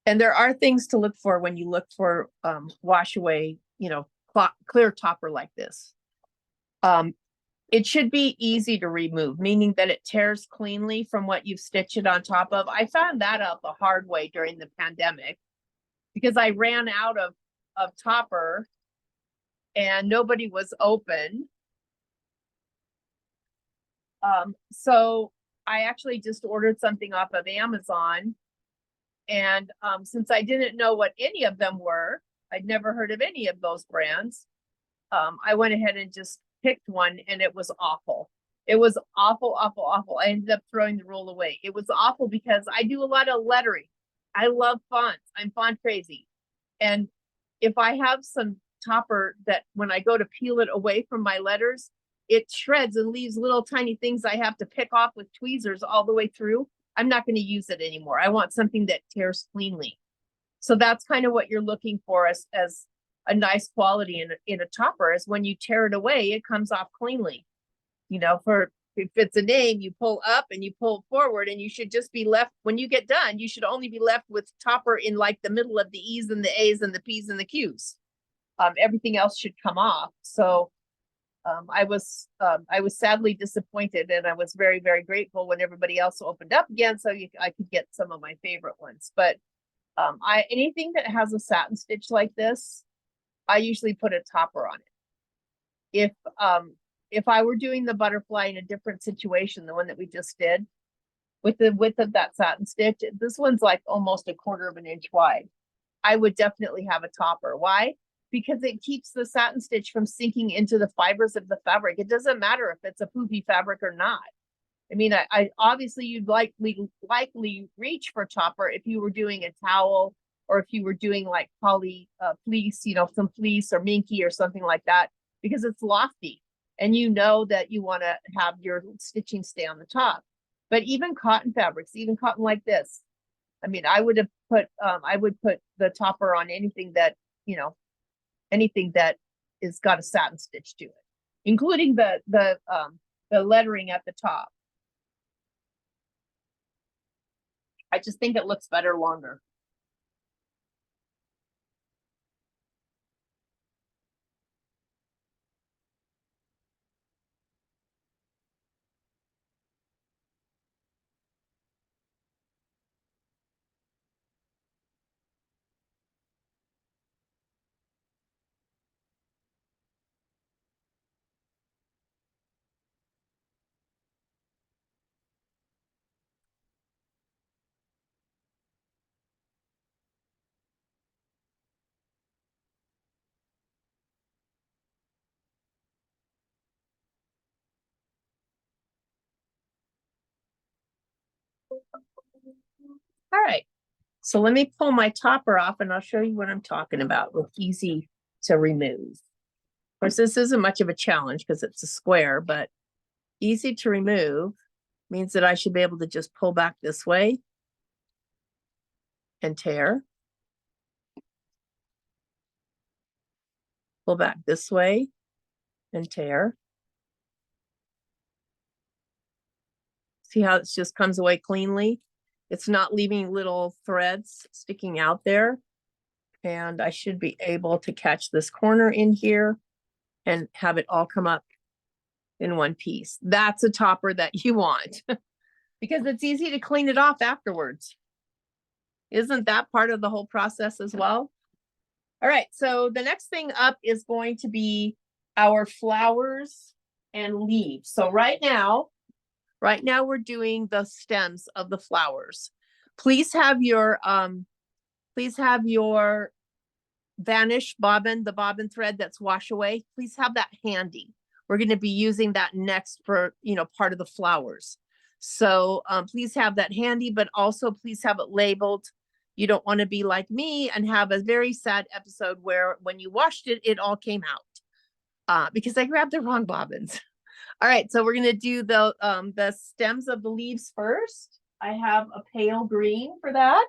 And there are things to look for when you look for wash away, you know, clear topper like this. It should be easy to remove, meaning that it tears cleanly from what you've stitched it on top of. I found that out the hard way during the pandemic because I ran out of topper and nobody was open. So I actually just ordered something off of Amazon. And since I didn't know what any of them were, I'd never heard of any of those brands. I went ahead and just picked one and it was awful. It was awful, awful, awful. I ended up throwing the roll away. It was awful because I do a lot of lettering. I love fonts. I'm font crazy. And if I have some topper that when I go to peel it away from my letters, it shreds and leaves little tiny things I have to pick off with tweezers all the way through, I'm not going to use it anymore. I want something that tears cleanly. So that's kind of what you're looking for as a nice quality in a topper, is when you tear it away, it comes off cleanly. You know, for if it's a name, you pull up and you pull forward, and you should just be left, when you get done, you should only be left with topper in like the middle of the E's and the A's and the P's and the Q's. Everything else should come off. So I was sadly disappointed, and I was very, very grateful when everybody else opened up again, so I could get some of my favorite ones. But anything that has a satin stitch like this, I usually put a topper on it. If I were doing the butterfly in a different situation, the one that we just did, with the width of that satin stitch, this one's like almost 1/4 of an inch wide. I would definitely have a topper. Why? Because it keeps the satin stitch from sinking into the fibers of the fabric. It doesn't matter if it's a poofy fabric or not. I mean, I obviously you'd likely reach for topper if you were doing a towel, or if you were doing like poly fleece, you know, some fleece or minky or something like that, because it's lofty and you know that you want to have your stitching stay on the top. But even cotton fabrics, even cotton like this, I mean, I would put the topper on anything that, you know, anything that is got a satin stitch to it, including the lettering at the top. I just think it looks better longer. All right, so let me pull my topper off and I'll show you what I'm talking about with easy to remove. Of course, this isn't much of a challenge because it's a square, but easy to remove means that I should be able to just pull back this way and tear. Pull back this way and tear. See how it just comes away cleanly? It's not leaving little threads sticking out there. And I should be able to catch this corner in here and have it all come up in one piece. That's a topper that you want because it's easy to clean it off afterwards. Isn't that part of the whole process as well? All right, so the next thing up is going to be our flowers and leaves. So right now we're doing the stems of the flowers. Please have your vanish bobbin, the bobbin thread that's wash away. Please have that handy. We're going to be using that next for, you know, part of the flowers. So please have that handy, but also please have it labeled. You don't want to be like me and have a very sad episode where when you washed it, it all came out because I grabbed the wrong bobbins. All right, so we're going to do the stems of the leaves first. I have a pale green for that.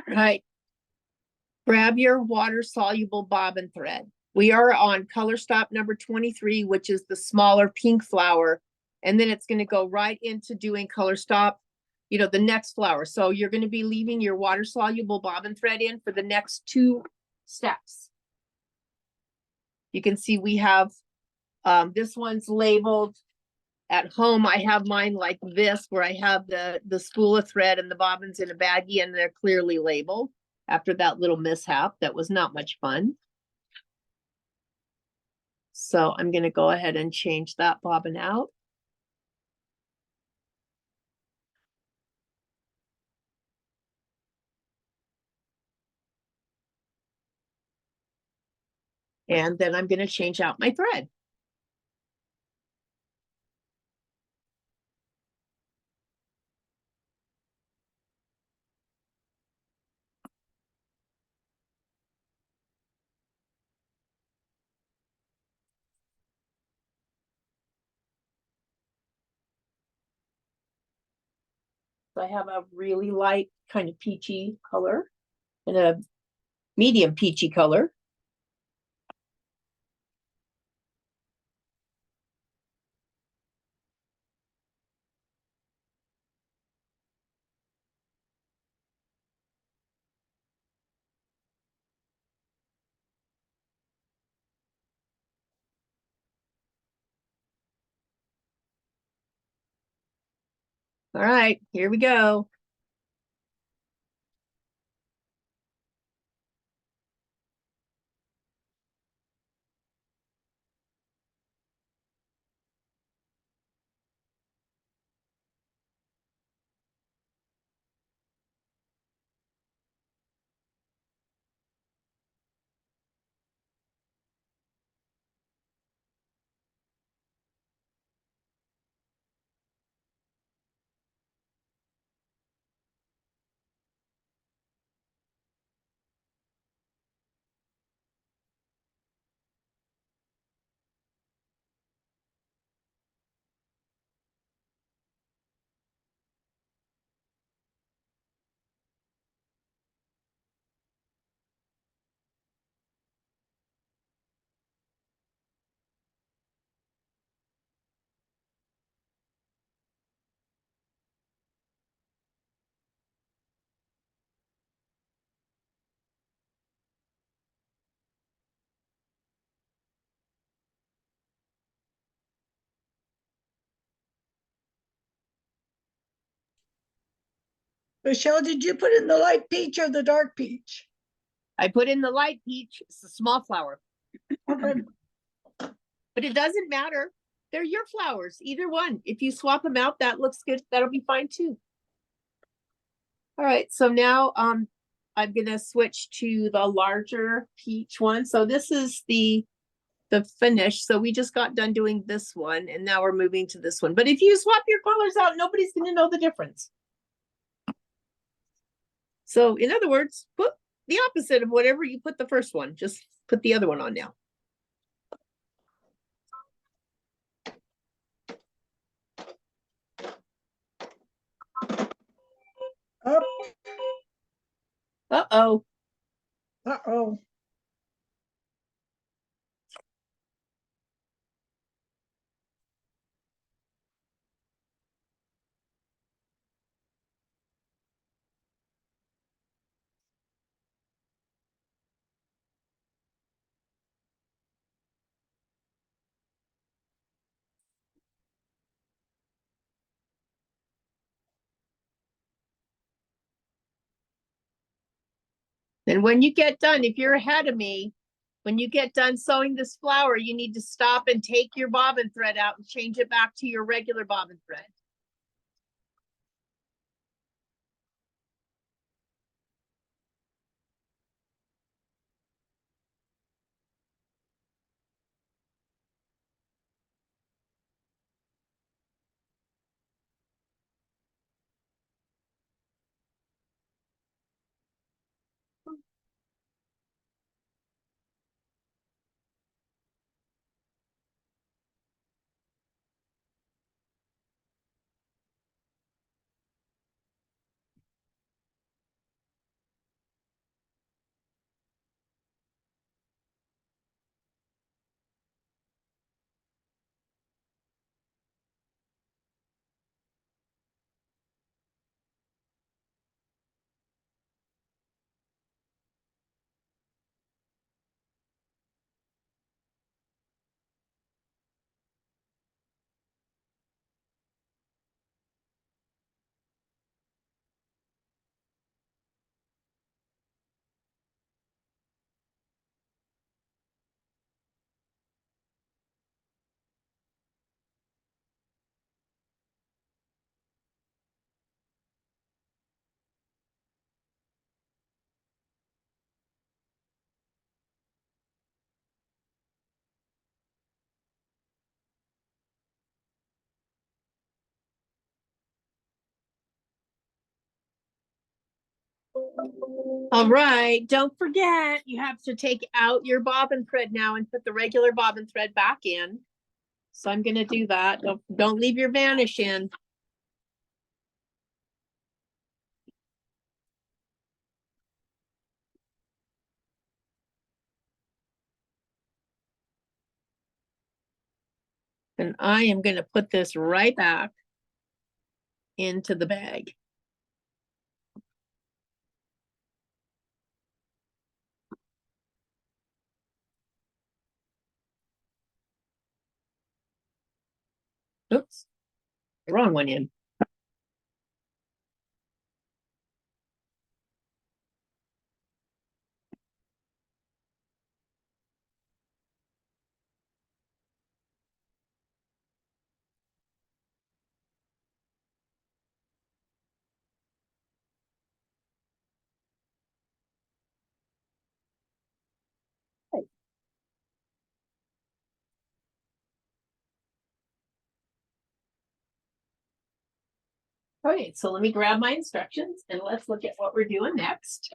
Right. Grab your water soluble bobbin thread. We are on color stop number 23, which is the smaller pink flower. And then it's going to go right into doing color stop, the next flower. So you're going to be leaving your water soluble bobbin thread in for the next two steps. You can see we have, this one's labeled. At home, I have mine like this, where I have the spool of thread and the bobbins in a baggie, and they're clearly labeled after that little mishap. That was not much fun. So I'm gonna go ahead and change that bobbin out. And then I'm gonna change out my thread. So I have a really light kind of peachy color and a medium peachy color. All right, here we go. Michelle, did you put in the light peach or the dark peach? I put in the light peach, it's a small flower, Okay. but it doesn't matter. They're your flowers, either one. If you swap them out, that looks good. That'll be fine too. All right, so now I'm gonna switch to the larger peach one. So this is the finish. So we just got done doing this one, and now we're moving to this one. But if you swap your colors out, nobody's gonna know the difference. So in other words, put the opposite of whatever you put the first one. Just put the other one on now. Up. Uh-oh. Uh-oh. And when you get done, if you're ahead of me, when you get done sewing this flower, you need to stop and take your bobbin thread out and change it back to your regular bobbin thread. All right, don't forget, you have to take out your bobbin thread now and put the regular bobbin thread back in. So I'm gonna do that. Don't leave your vanish in. And I am gonna put this right back into the bag. Oops, wrong one in. Okay, so let me grab my instructions and let's look at what we're doing next.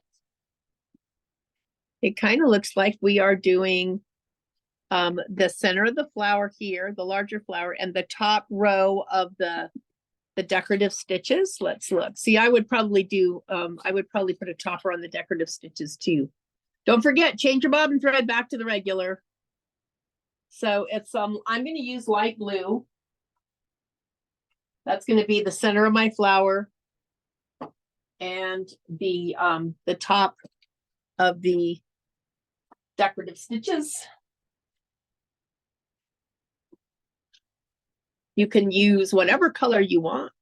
It kind of looks like we are doing the center of the flower here, the larger flower, and the top row of the decorative stitches. Let's look. See, I would probably put a topper on the decorative stitches too. Don't forget, change your bobbin thread back to the regular. So it's I'm going to use light blue. That's going to be the center of my flower and the top of the decorative stitches. You can use whatever color you want.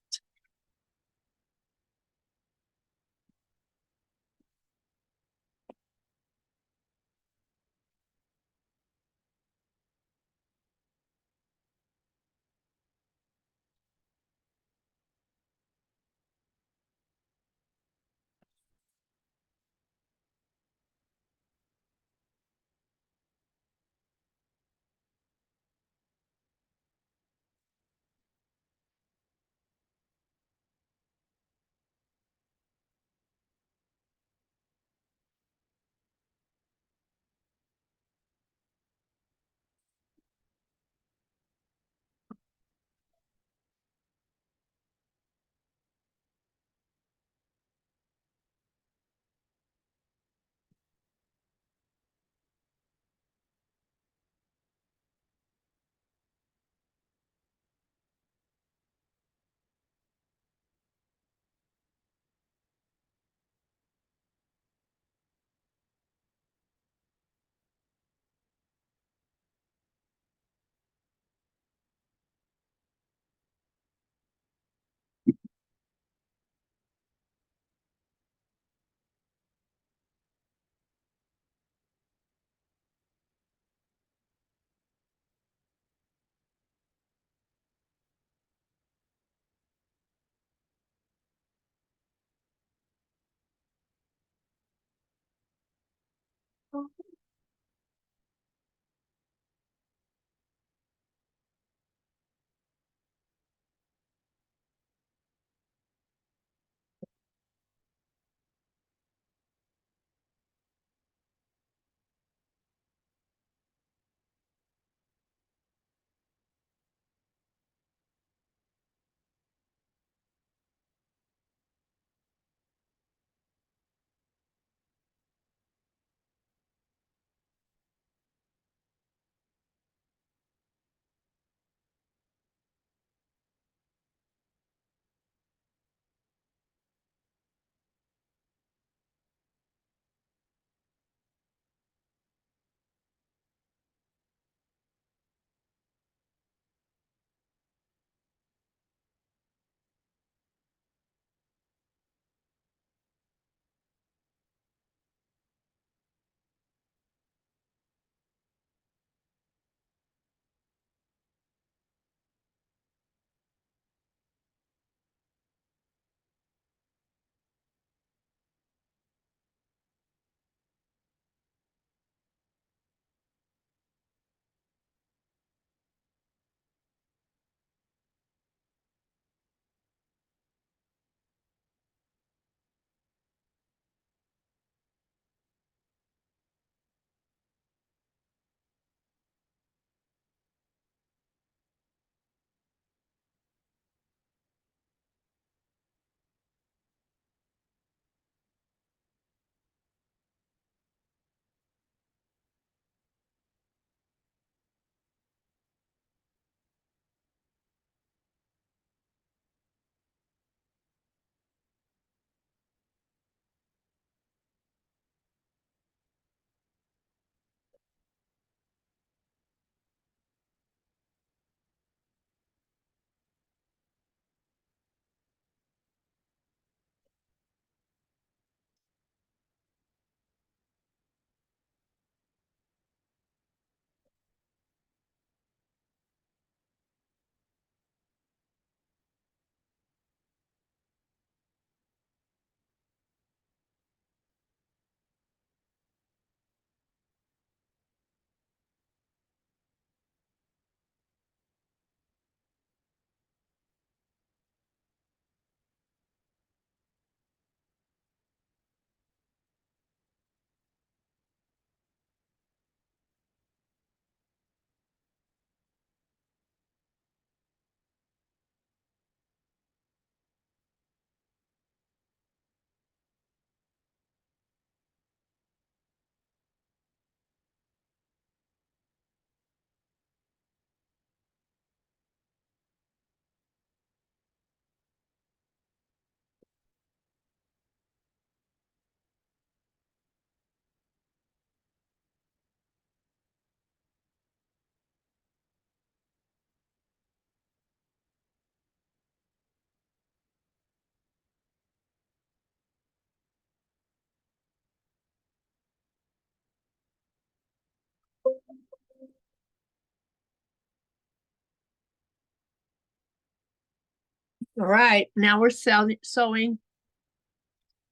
All right, now we're sewing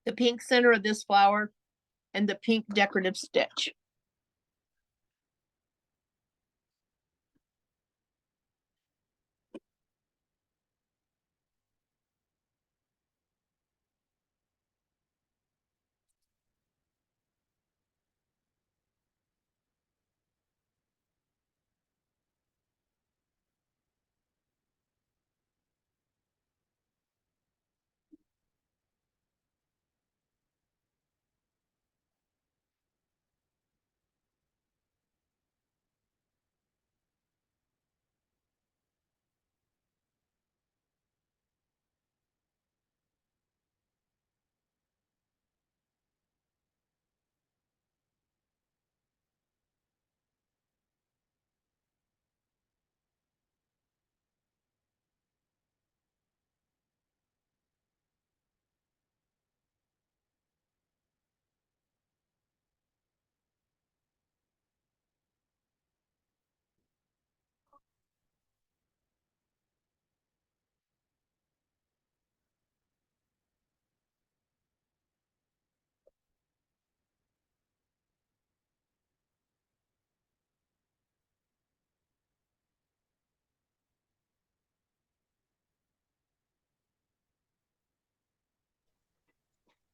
the pink center of this flower and the pink decorative stitch.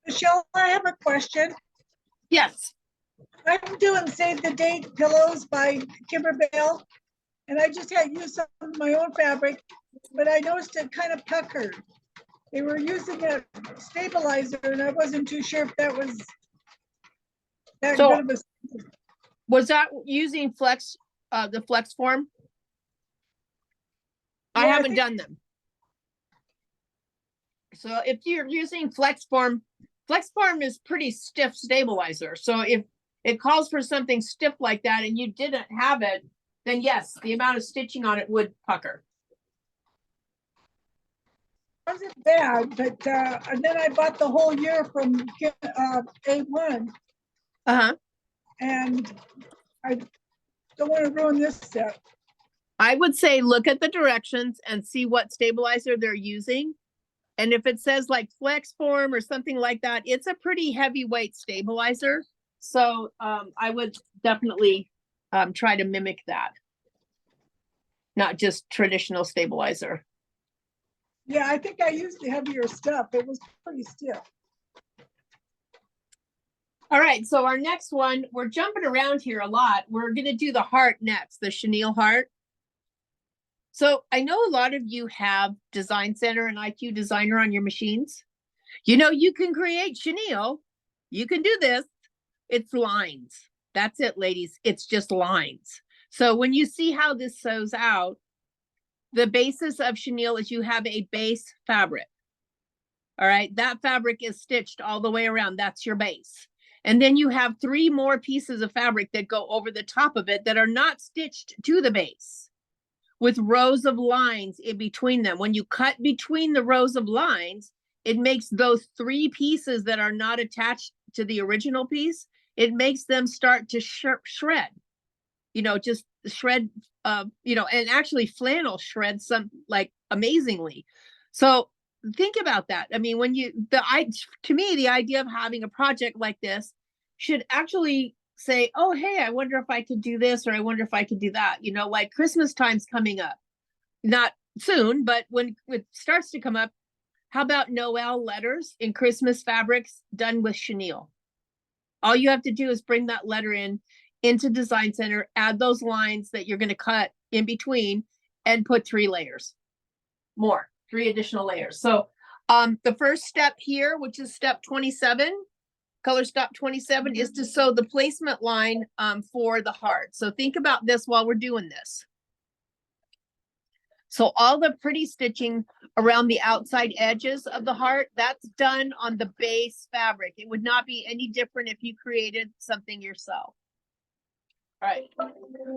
Michelle, I have a question. Yes. I'm doing Save the Date pillows by Kimberbell, and I just had used some of my own fabric, but I noticed it kind of puckered. They were using a stabilizer, and I wasn't too sure if that was that So- good of a. Was that using the flex form? I Yeah, I haven't think- done them. So if you're using flex form is pretty stiff stabilizer. So if it calls for something stiff like that and you didn't have it, then yes, the amount of stitching on it would pucker. Wasn't bad, but and then I bought the whole year from A1, Uh-huh. and I don't want to ruin this set. I would say look at the directions and see what stabilizer they're using. And if it says like flex form or something like that, it's a pretty heavyweight stabilizer. So I would definitely try to mimic that. Not just traditional stabilizer. Yeah, I think I used the heavier stuff. It was pretty stiff. All right, so our next one, we're jumping around here a lot. We're gonna do the heart next, the chenille heart. So I know a lot of you have Design Center and IQ Designer on your machines. You know, you can create chenille. You can do this. It's lines. That's it, ladies. It's just lines. So when you see how this sews out, the basis of chenille is you have a base fabric. All right, that fabric is stitched all the way around. That's your base. And then you have 3 more pieces of fabric that go over the top of it that are not stitched to the base with rows of lines in between them. When you cut between the rows of lines, it makes those 3 pieces that are not attached to the original piece, it makes them start to shred, you know, just shred, you know, and actually flannel shreds some like amazingly. So think about that. I mean, when you, to me, the idea of having a project like this should actually say, oh, hey, I wonder if I could do this, or I wonder if I could do that. You know, like Christmas time's coming up, not soon, but when it starts to come up, how about Noel letters in Christmas fabrics done with chenille? All you have to do is bring that letter into Design Center, add those lines that you're going to cut in between, and put 3 layers more, 3 additional layers. So the first step here, which is step 27, color stop 27, is to sew the placement line for the heart. So think about this while we're doing this. So all the pretty stitching around the outside edges of the heart, that's done on the base fabric. It would not be any different if you created something yourself. All right.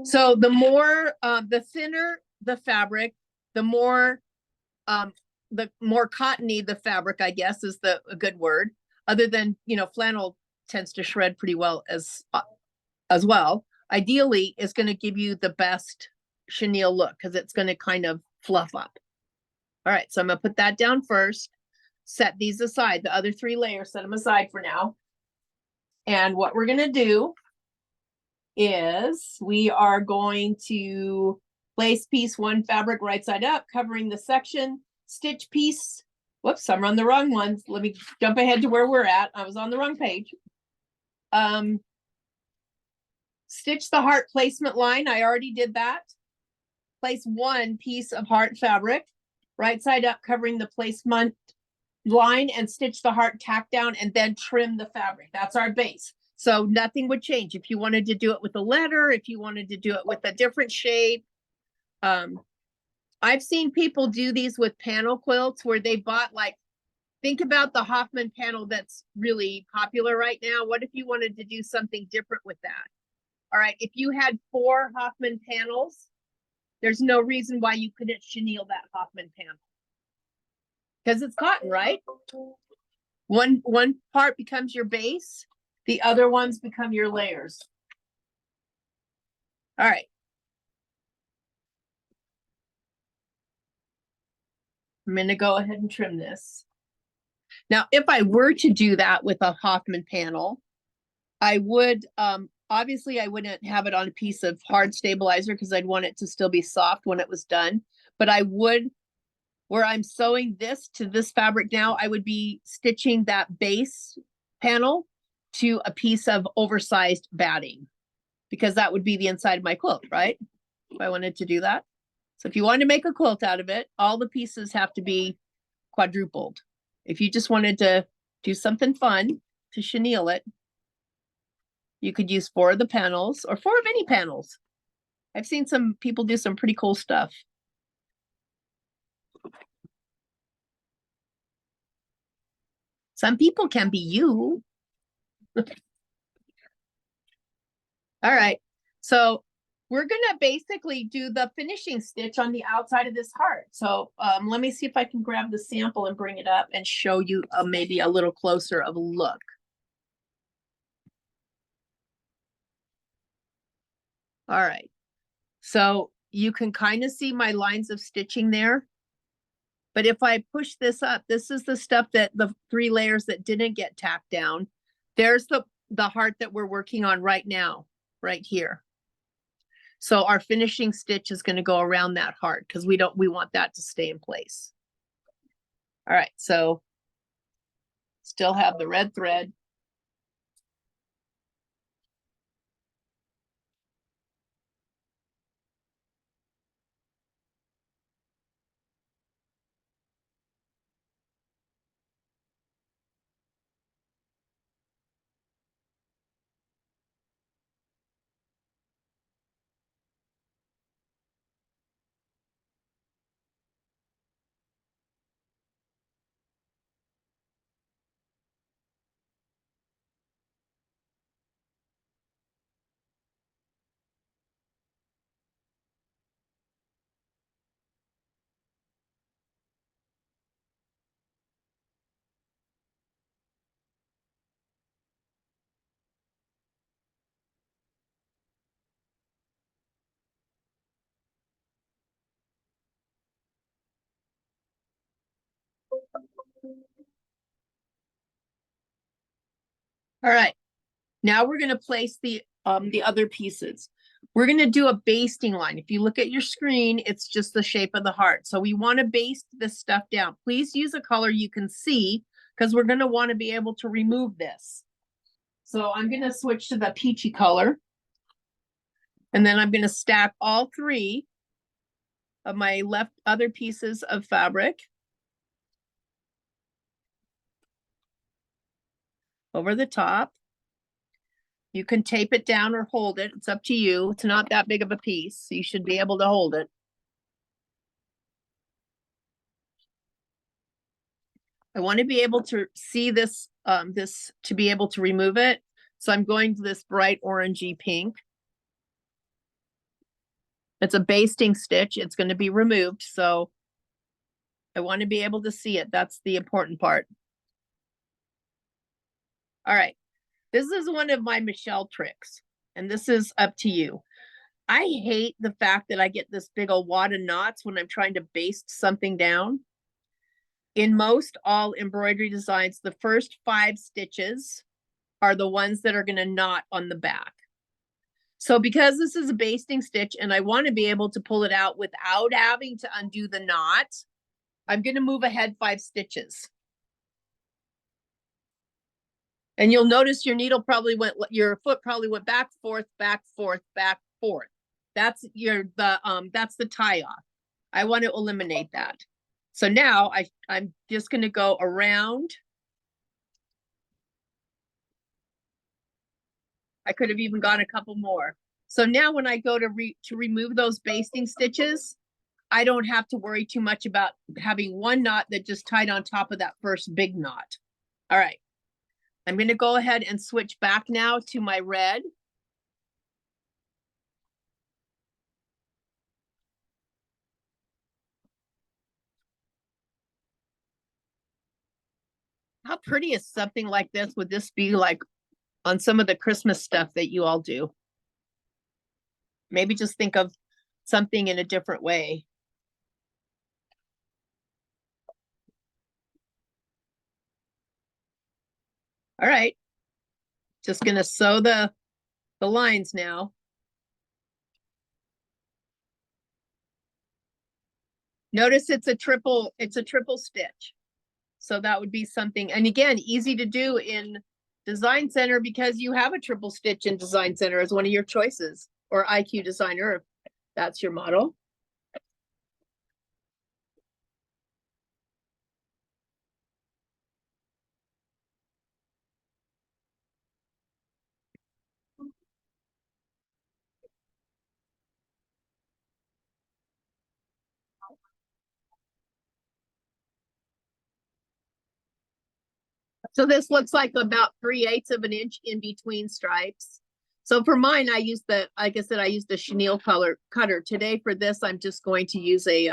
So the more, the thinner the fabric, the more cottony the fabric, I guess, is a good word. Other than, you know, flannel tends to shred pretty well as well. Ideally, it's going to give you the best chenille look because it's going to kind of fluff up. All right, so I'm gonna put that down first. Set these aside, the other 3 layers, set them aside for now. And what we're gonna do is we are going to place piece 1 fabric right side up, covering the section, stitch piece. Whoops, I'm on the wrong ones. Let me jump ahead to where we're at. I was on the wrong page. Stitch the heart placement line. I already did that. Place 1 piece of heart fabric, right side up, covering the placement line, and stitch the heart tack down and then trim the fabric. That's our base. So nothing would change. If you wanted to do it with a letter, if you wanted to do it with a different shade. I've seen people do these with panel quilts where they bought, like, think about the Hoffman panel that's really popular right now. What if you wanted to do something different with that? All right, if you had 4 Hoffman panels, there's no reason why you couldn't chenille that Hoffman panel. Because it's cotton, right? One part becomes your base, the other ones become your layers. All right. I'm gonna go ahead and trim this. Now, if I were to do that with a Hoffman panel, I would, obviously I wouldn't have it on a piece of hard stabilizer because I'd want it to still be soft when it was done. But I would, where I'm sewing this to this fabric now, I would be stitching that base panel to a piece of oversized batting, because that would be the inside of my quilt, right? If I wanted to do that. So if you wanted to make a quilt out of it, all the pieces have to be quadrupled. If you just wanted to do something fun to chenille it, you could use 4 of the panels or 4 of any panels. I've seen some people do some pretty cool stuff. Some people can be you. All right, so we're gonna basically do the finishing stitch on the outside of this heart. So let me see if I can grab the sample and bring it up and show you maybe a little closer of a look. All right, so you can kind of see my lines of stitching there. But if I push this up, this is the stuff that the 3 layers that didn't get tacked down. There's the heart that we're working on right now, right here. So our finishing stitch is going to go around that heart because we want that to stay in place. All right, so still have the red thread. All right, now we're going to place the other pieces. We're going to do a basting line. If you look at your screen, it's just the shape of the heart. So we want to baste this stuff down. Please use a color you can see because we're going to want to be able to remove this. So I'm going to switch to the peachy color. And then I'm going to stack all 3 of my other pieces of fabric over the top. You can tape it down or hold it. It's up to you. It's not that big of a piece, so you should be able to hold it. I want to be able to see this, to be able to remove it. So I'm going to this bright orangey pink. It's a basting stitch. It's going to be removed. So I want to be able to see it. That's the important part. All right. This is one of my Michelle tricks, and this is up to you. I hate the fact that I get this big old wad of knots when I'm trying to baste something down. In most all embroidery designs, the first 5 stitches are the ones that are gonna knot on the back. So because this is a basting stitch and I want to be able to pull it out without having to undo the knot, I'm going to move ahead 5 stitches. And you'll notice your needle probably your foot probably went back, forth, back, forth, back, forth. That's that's the tie off. I want to eliminate that. So now I'm just going to go around. I could have even gone a couple more. So now when I go to remove those basting stitches, I don't have to worry too much about having one knot that just tied on top of that first big knot. All right. I'm going to go ahead and switch back now to my red. How pretty is something like this? Would this be like on some of the Christmas stuff that you all do? Maybe just think of something in a different way. All right. Just going to sew the lines now. Notice it's a triple stitch. So that would be something, and again, easy to do in Design Center because you have a triple stitch in Design Center as one of your choices, or IQ Designer, if that's your model. So this looks like about 3/8 of an inch in between stripes. So for mine, I used like I said, I used the chenille color cutter. Today for this, I'm just going to use a,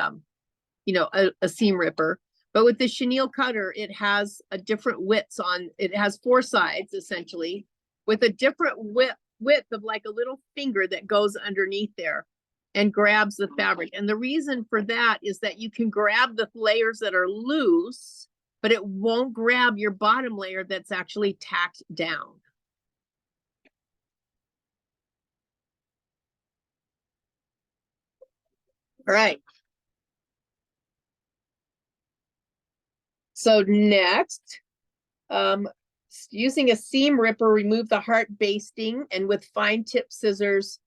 a seam ripper. But with the chenille cutter, it has a different widths it has 4 sides essentially with a different width of like a little finger that goes underneath there and grabs the fabric. And the reason for that is that you can grab the layers that are loose, but it won't grab your bottom layer that's actually tacked down. All right. So next, using a seam ripper, remove the heart basting, and with fine tip scissors,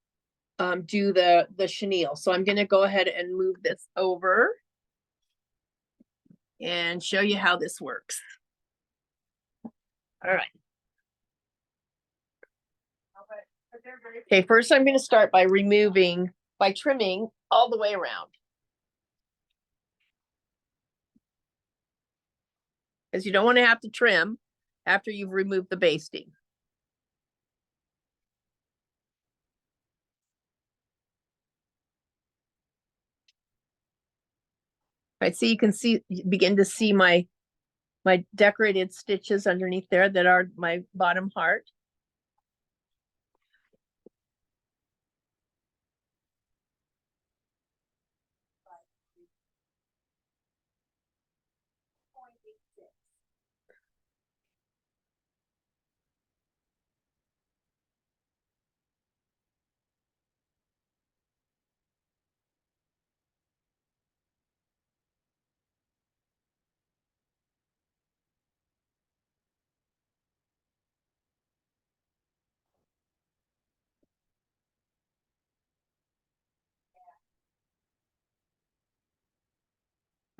do the chenille. So I'm going to go ahead and move this over and show you how this works. All right. Okay, first I'm going to start by trimming all the way around. Because you don't want to have to trim after you've removed the basting. Right, so you can begin to see my decorated stitches underneath there that are my bottom heart.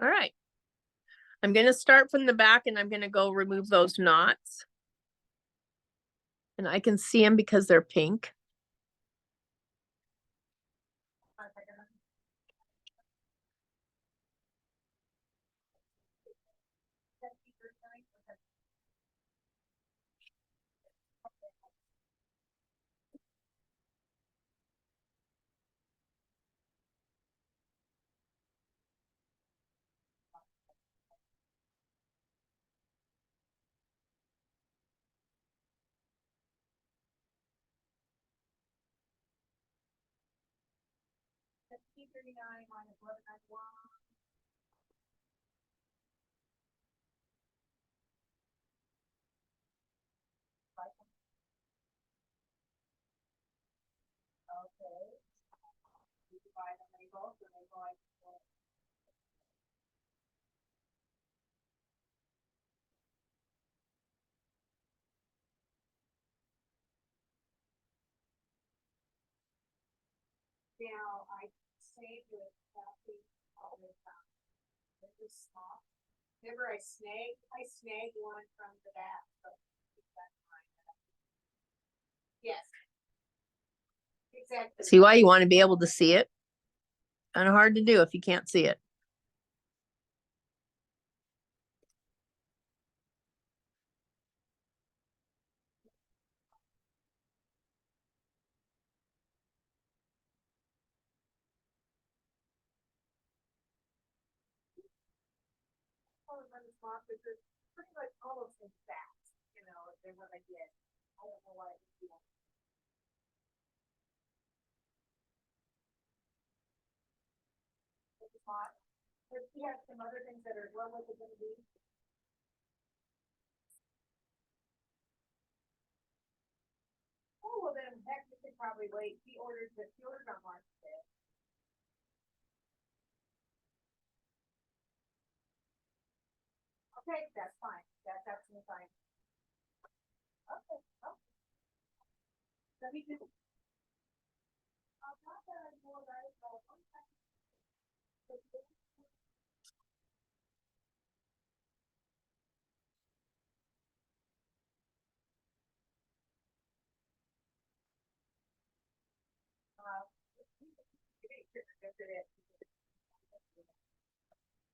All right. I'm going to start from the back and I'm going to go remove those knots. And I can see them because they're pink. buy them, they both, and they buy. Now, I saved with Kathy all the time. It was small. Remember I snagged one from the back, but that's mine. Yes. Exactly. See why you want to be able to see it? Kind of hard to do if you can't see it. Pretty much almost exact, you know, than what I did. I don't know why. It's hot. But we have some other things that are, what was it gonna be? Oh, well then, heck, we could probably wait. He ordered on March 5th. Okay, that's fine. That's absolutely fine. Okay, okay. Let me do. Not that I know about it, but okay.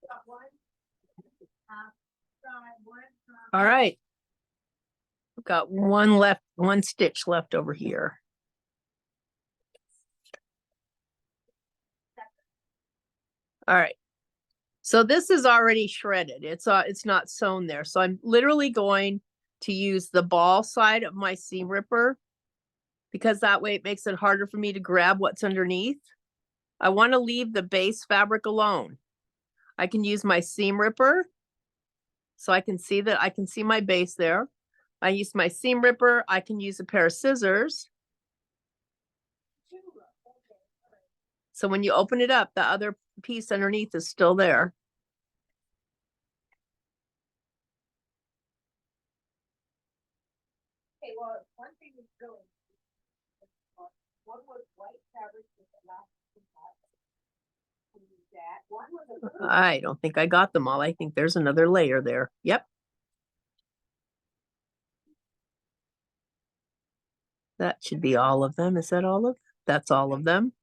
Got one. Got one. All right. I've got one left, one stitch left over here. All right. So this is already shredded. It's not sewn there. So I'm literally going to use the ball side of my seam ripper because that way it makes it harder for me to grab what's underneath. I want to leave the base fabric alone. I can use my seam ripper so I can see that I can see my base there. I use my seam ripper. I can use a pair of scissors. So when you open it up, the other piece underneath is still there. Okay, well, one thing is really. One was white fabric with the last two dots. That one was a blue. I don't think I got them all. I think there's another layer there. Yep. That should be all of them. Is that all of? That's all of them.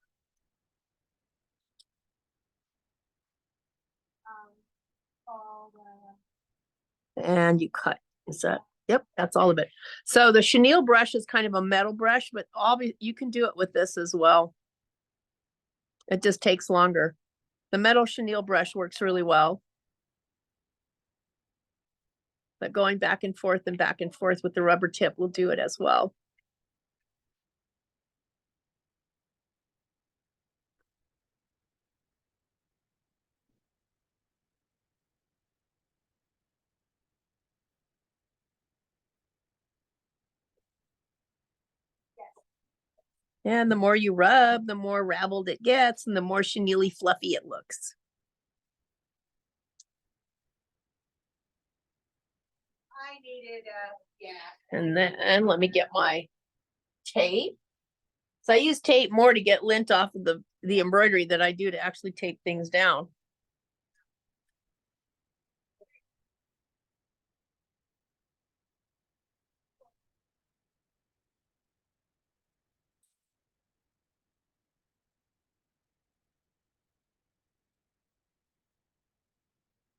All And you cut. Is that? Yep, that's all of it. So the chenille brush is kind of a metal brush, but you can do it with this as well. It just takes longer. The metal chenille brush works really well. But going back and forth with the rubber tip will do it as well. And the more you rub, the more raveled it gets and the more chenille fluffy it looks. I needed, yeah. And then let me get my tape. So I use tape more to get lint off of the embroidery that I do to actually tape things down.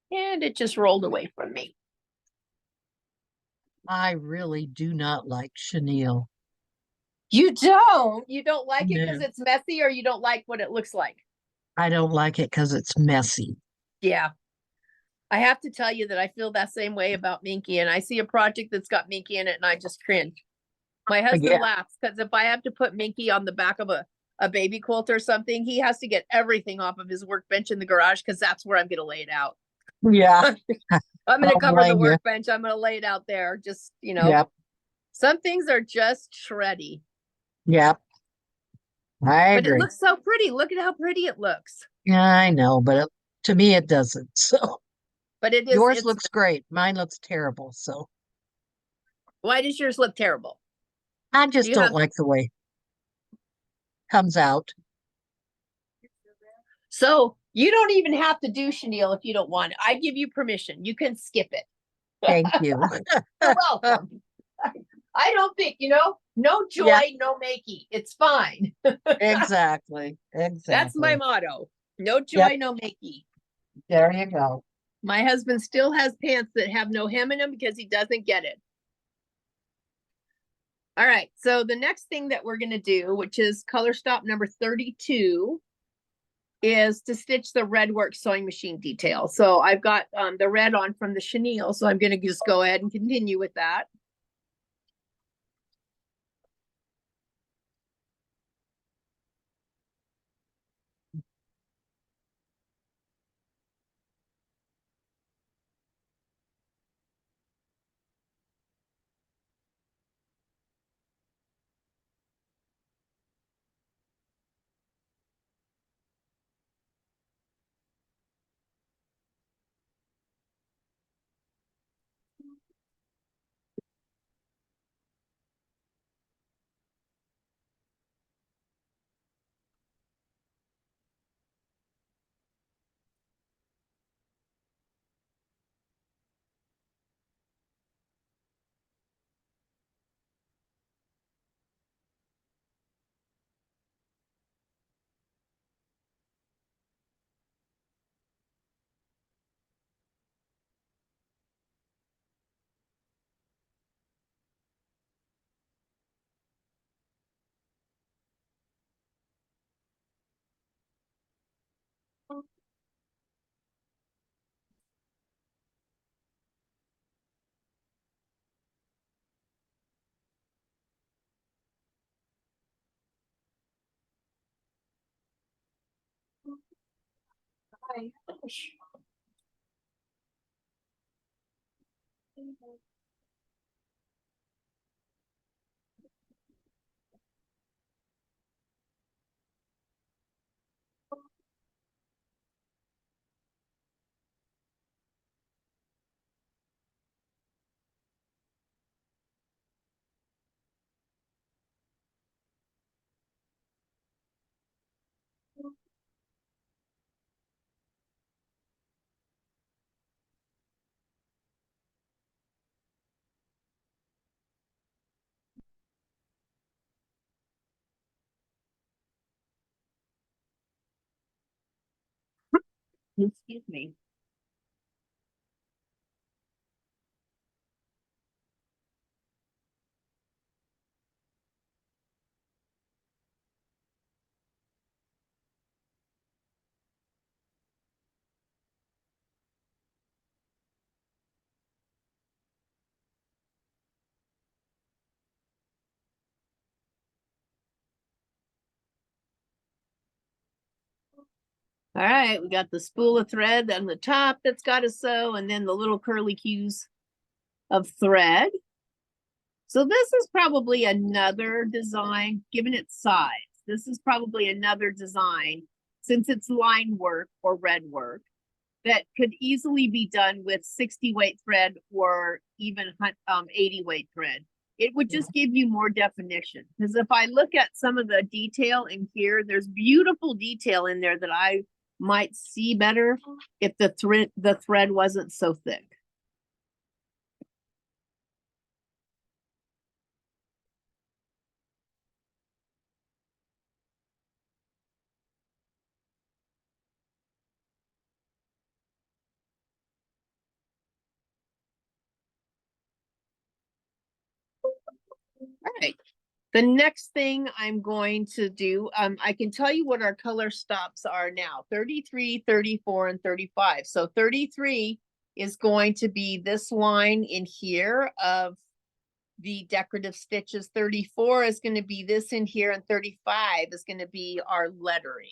And it just rolled away from me. I really do not like chenille. You don't? You don't like it because No. it's messy, or you don't like what it looks like? I don't like it because it's messy. Yeah. I have to tell you that I feel that same way about Minky, and I see a project that's got Minky in it and I just cringe. My husband Yeah. laughs because if I have to put Minky on the back of a baby quilt or something, he has to get everything off of his workbench in the garage because that's where I'm going to lay it out. Yeah. I'm going to Don't cover the blame ya. workbench. I'm going to lay it out there. Just, you know, Yep. some things are just shreddy, Yep. I but it agree. looks so pretty. pretty. Look at how pretty it looks. Yeah, I know, but to me it doesn't. So But it is, yours it's, looks great. Mine looks terrible. So why does yours look terrible? I just You don't have, like the way it comes out. so you don't even have to do chenille if you don't want it. I give you permission. You can skip it. Thank you. You're welcome. I don't think, no joy, Yeah. no makey. It's fine. Exactly. That's my Exactly. motto. No joy, Yep. no makey. There you go. My husband still has pants that have no hem in them because he doesn't get it. All right, so the next thing that we're gonna do, which is color stop number 32, is to stitch the red work sewing machine detail. So I've got the red on from the chenille, so I'm gonna just go ahead and continue with that. Excuse me. All right, we got the spool of thread on the top that's got to sew, and then the little curly cues of thread. So this is probably another design, given its size. This is probably another design, since it's line work or red work, that could easily be done with 60 weight thread or even 80 weight thread. It would just give you more definition. Because if I look at some of the detail in here, there's beautiful detail in there that I might see better if the thread wasn't so thick. All right. The next thing I'm going to do, I can tell you what our color stops are now, 33, 34, and 35. So 33 is going to be this line in here of the decorative stitches. 34 is going to be this in here, and 35 is going to be our lettering.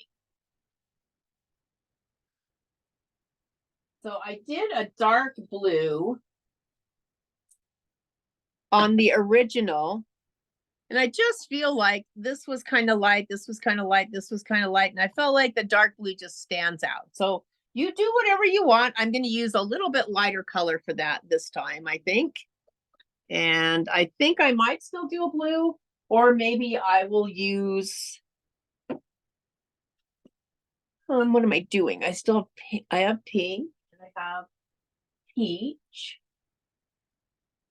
So I did a dark blue on the original. And I just feel like this was kind of light, this was kind of light, this was kind of light, and I felt like the dark blue just stands out. So you do whatever you want. I'm going to use a little bit lighter color for that this time, I think. And I think I might still do a blue, or maybe I will use, what am I doing? I still have, I have pink, and I have peach,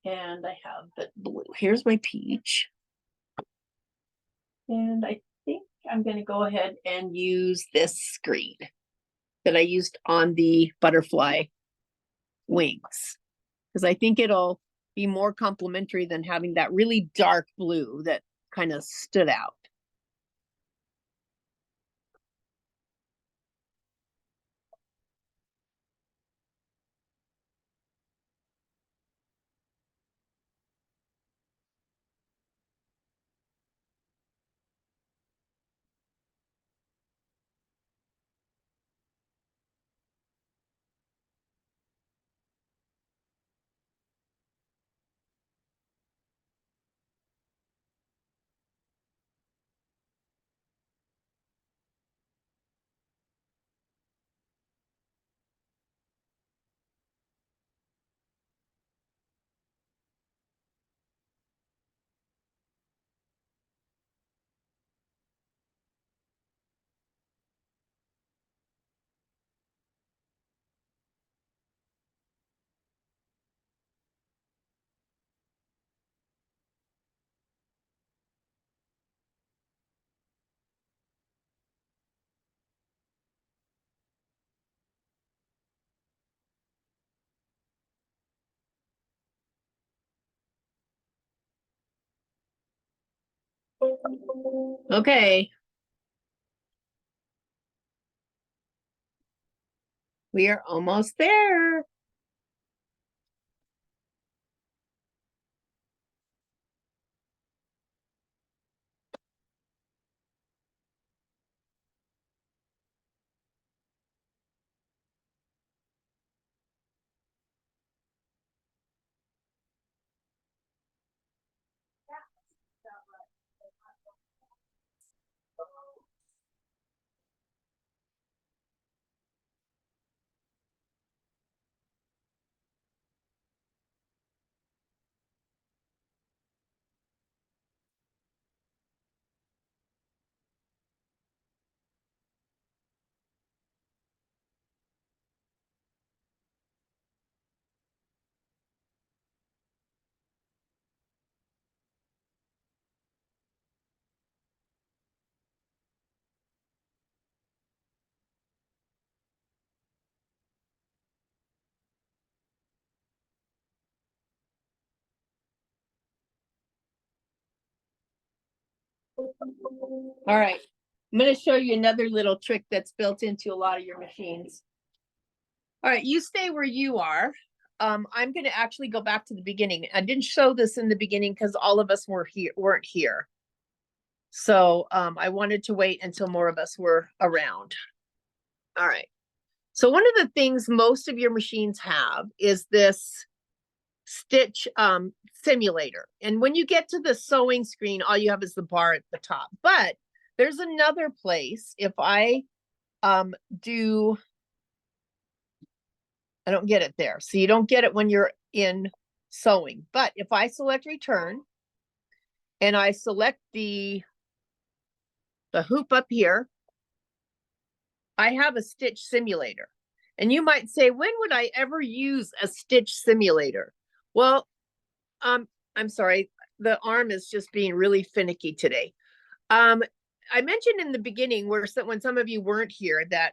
and I have the blue. Here's my peach. And I think I'm going to go ahead and use this green that I used on the butterfly wings, because I think it'll be more complementary than having that really dark blue that kind of stood out. Okay. We are almost there. All right. I'm going to show you another little trick that's built into a lot of your machines. All right, you stay where you are. I'm going to actually go back to the beginning. I didn't show this in the beginning because all of us weren't here. So I wanted to wait until more of us were around. All right. So one of the things most of your machines have is this stitch simulator. And when you get to the sewing screen, all you have is the bar at the top. But there's another place. If I do, I don't get it there. So you don't get it when you're in sewing. But if I select return and I select the hoop up here, I have a stitch simulator. And you might say, when would I ever use a stitch simulator? Well, I'm sorry, the arm is just being really finicky today. I mentioned in the beginning when some of you weren't here that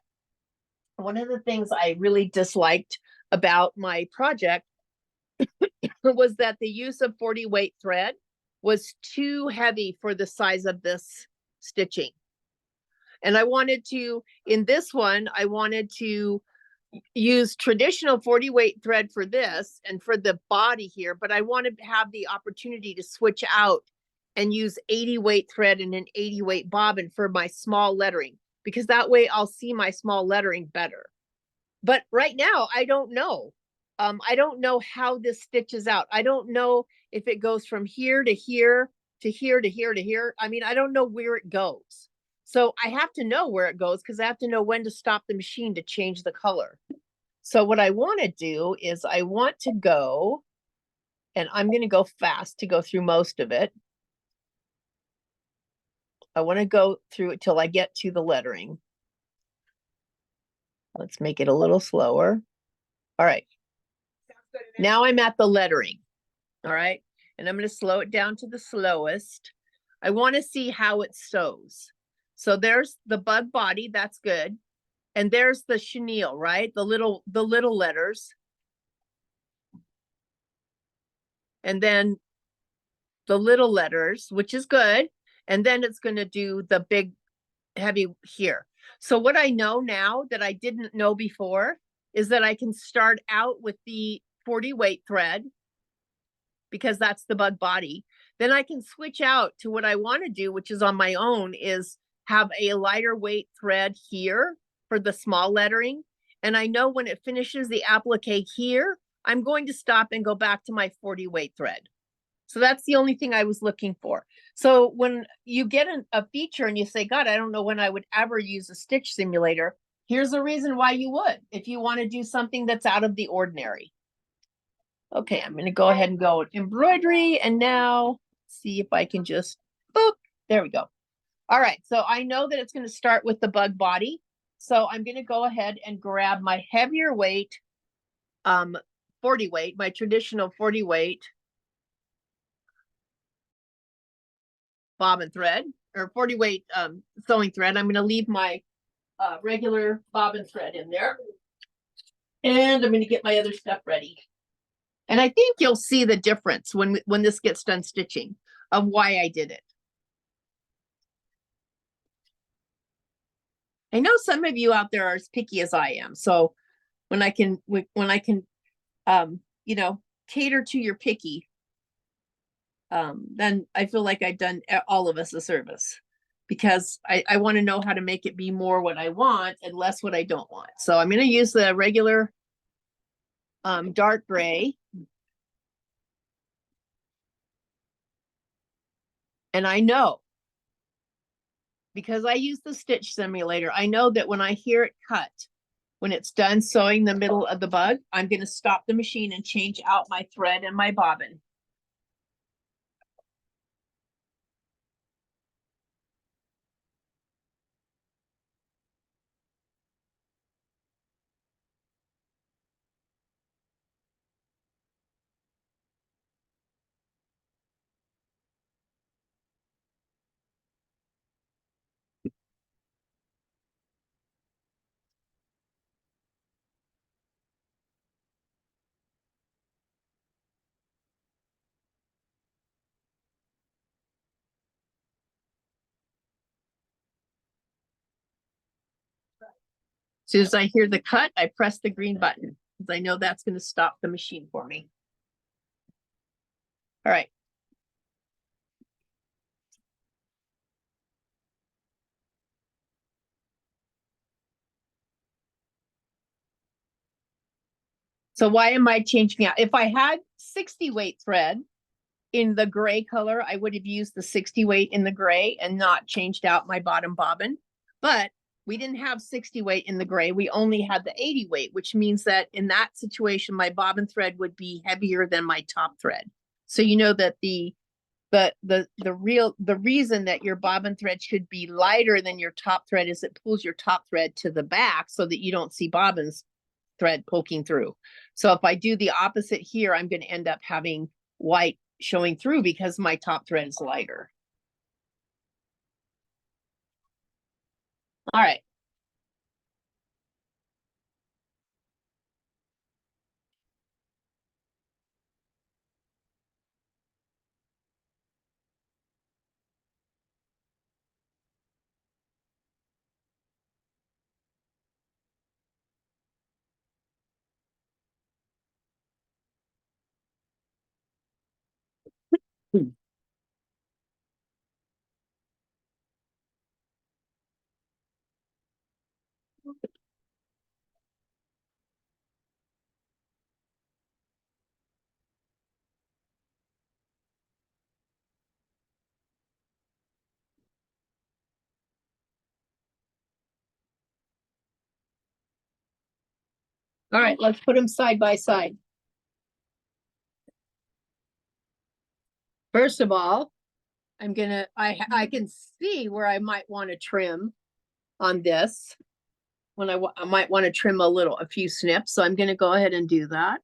one of the things I really disliked about my project was that the use of 40 weight thread was too heavy for the size of this stitching. And I wanted to, in this one, I wanted to use traditional 40 weight thread for this and for the body here, but I wanted to have the opportunity to switch out and use 80 weight thread and an 80 weight bobbin for my small lettering, because that way I'll see my small lettering better. But right now, I don't know. I don't know how this stitches out. I don't know if it goes from here to here to here, to here, to here. I mean, I don't know where it goes. So I have to know where it goes because I have to know when to stop the machine to change the color. So what I want to do is I want to go, and I'm going to go fast to go through most of it. I want to go through it till I get to the lettering. Let's make it a little slower. All right. Now I'm at the lettering. All right. And I'm going to slow it down to the slowest. I want to see how it sews. So there's the bug body. That's good. And there's the chenille, right? The little letters. And then the little letters, which is good. And then it's going to do the big heavy here. So what I know now that I didn't know before is that I can start out with the 40 weight thread because that's the bug body. Then I can switch out to what I want to do, which is on my own, is have a lighter weight thread here for the small lettering. And I know when it finishes the applique here, I'm going to stop and go back to my 40 weight thread. So that's the only thing I was looking for. So when you get a feature and you say, God, I don't know when I would ever use a stitch simulator, here's a reason why you would, if you want to do something that's out of the ordinary. Okay, I'm going to go ahead and go embroidery. And now see if I can just, boop, there we go. All right, so I know that it's going to start with the bug body. So I'm going to go ahead and grab my heavier weight, 40 weight, my traditional 40 weight bobbin thread or 40 weight sewing thread. I'm going to leave my regular bobbin thread in there. And I'm going to get my other stuff ready. And I think you'll see the difference when this gets done stitching of why I did it. I know some of you out there are as picky as I am. So when I can you know, cater to your picky, then I feel like I've done all of us a service because I want to know how to make it be more what I want and less what I don't want. So I'm going to use the regular dark gray. And I know, because I use the stitch simulator, I know that when I hear it cut, when it's done sewing the middle of the bug, I'm going to stop the machine and change out my thread and my bobbin. As soon as I hear the cut, I press the green button because I know that's going to stop the machine for me. All right. So why am I changing out? If I had 60 weight thread in the gray color, I would have used the 60 weight in the gray and not changed out my bottom bobbin. But we didn't have 60 weight in the gray. We only had the 80 weight, which means that in that situation, my bobbin thread would be heavier than my top thread. So you know that the reason that your bobbin thread should be lighter than your top thread is it pulls your top thread to the back so that you don't see bobbin's thread poking through. So if I do the opposite here, I'm going to end up having white showing through because my top thread is lighter. All right. All right, let's put them side by side. First of all, I can see where I might want to trim on this. When I might want to trim a few snips, so I'm gonna go ahead and do that.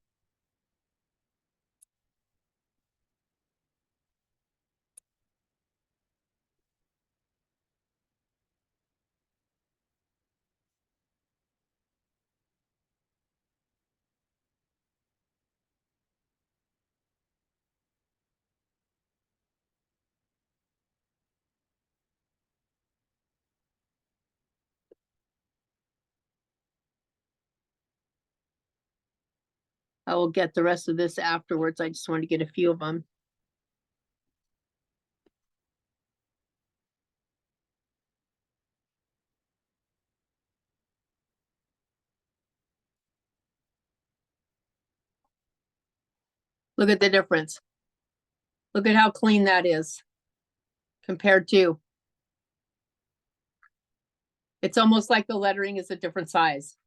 I will get the rest of this afterwards. I just want to get a few of them. Look at the difference. Look at how clean that is compared to. It's almost like the lettering is a different size.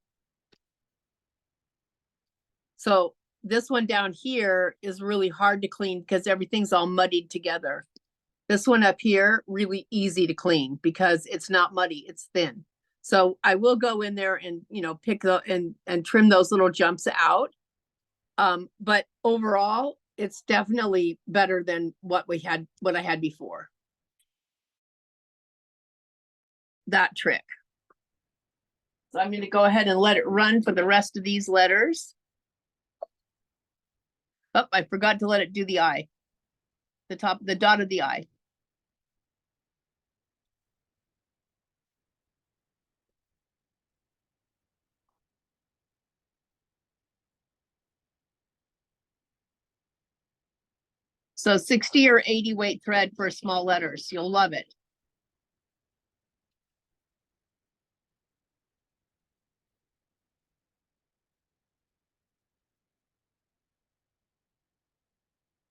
So this one down here is really hard to clean because everything's all muddied together. This one up here, really easy to clean because it's not muddy, it's thin. So I will go in there and, pick and trim those little jumps out. But overall, it's definitely better than what I had before. That trick. So I'm going to go ahead and let it run for the rest of these letters. Oh, I forgot to let it do the eye. The dot of the eye. So 60 or 80 weight thread for small letters. You'll love it.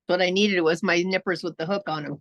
What I needed was my nippers with the hook on them.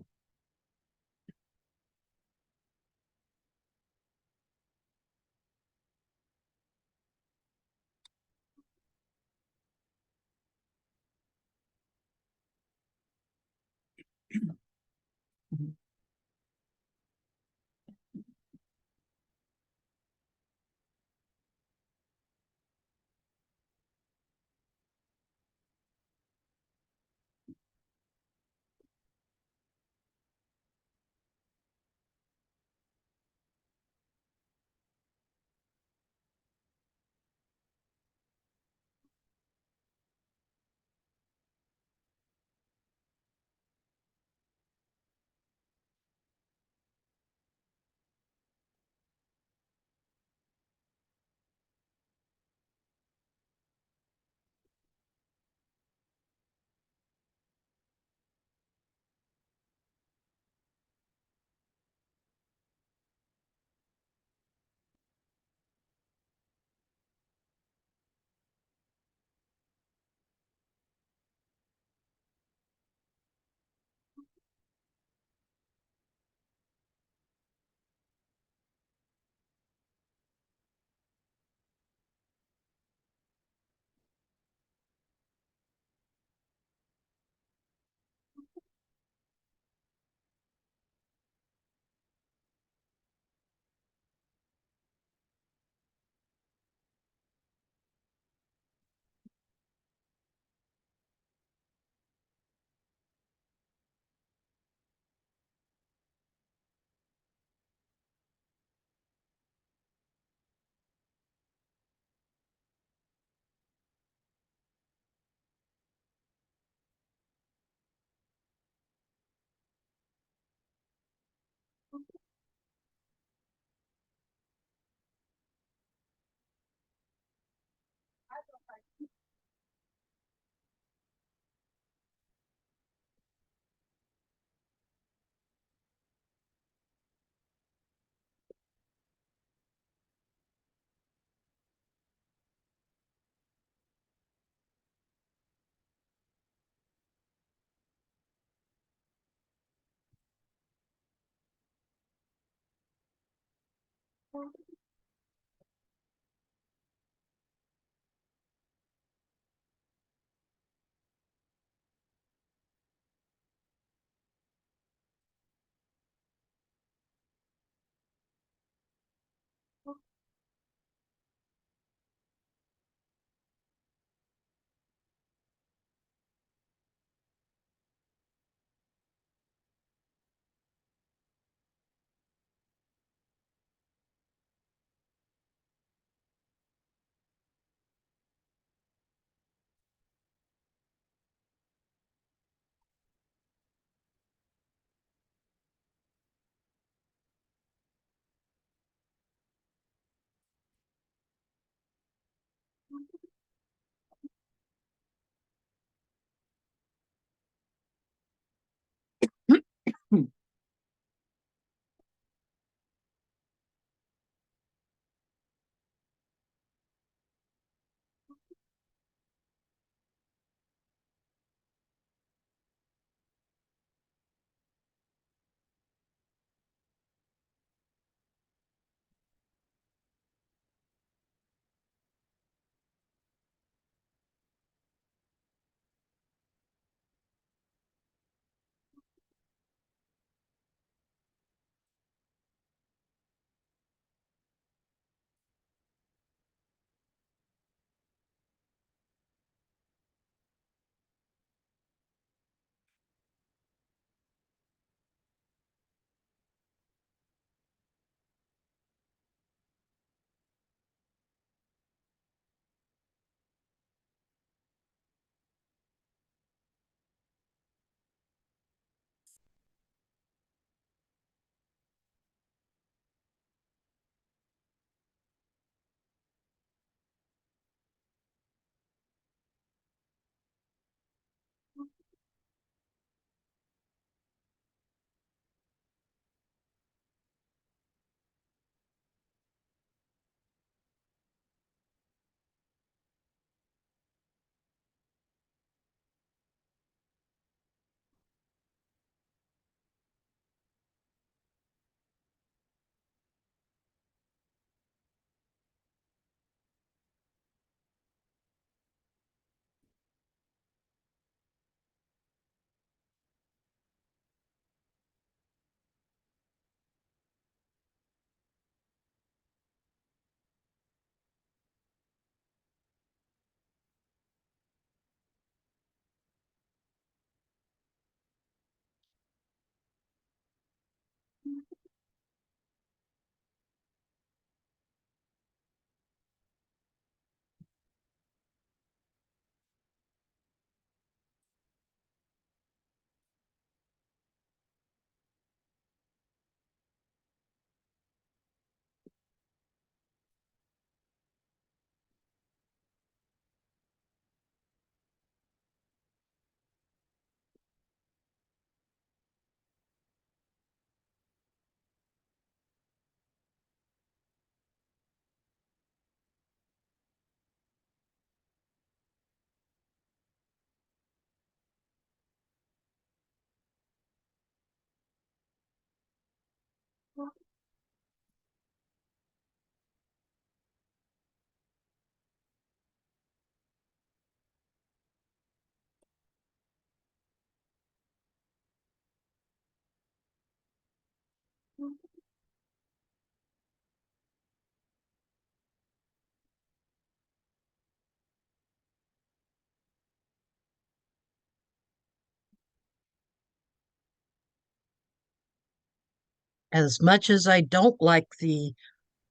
As much as I don't like the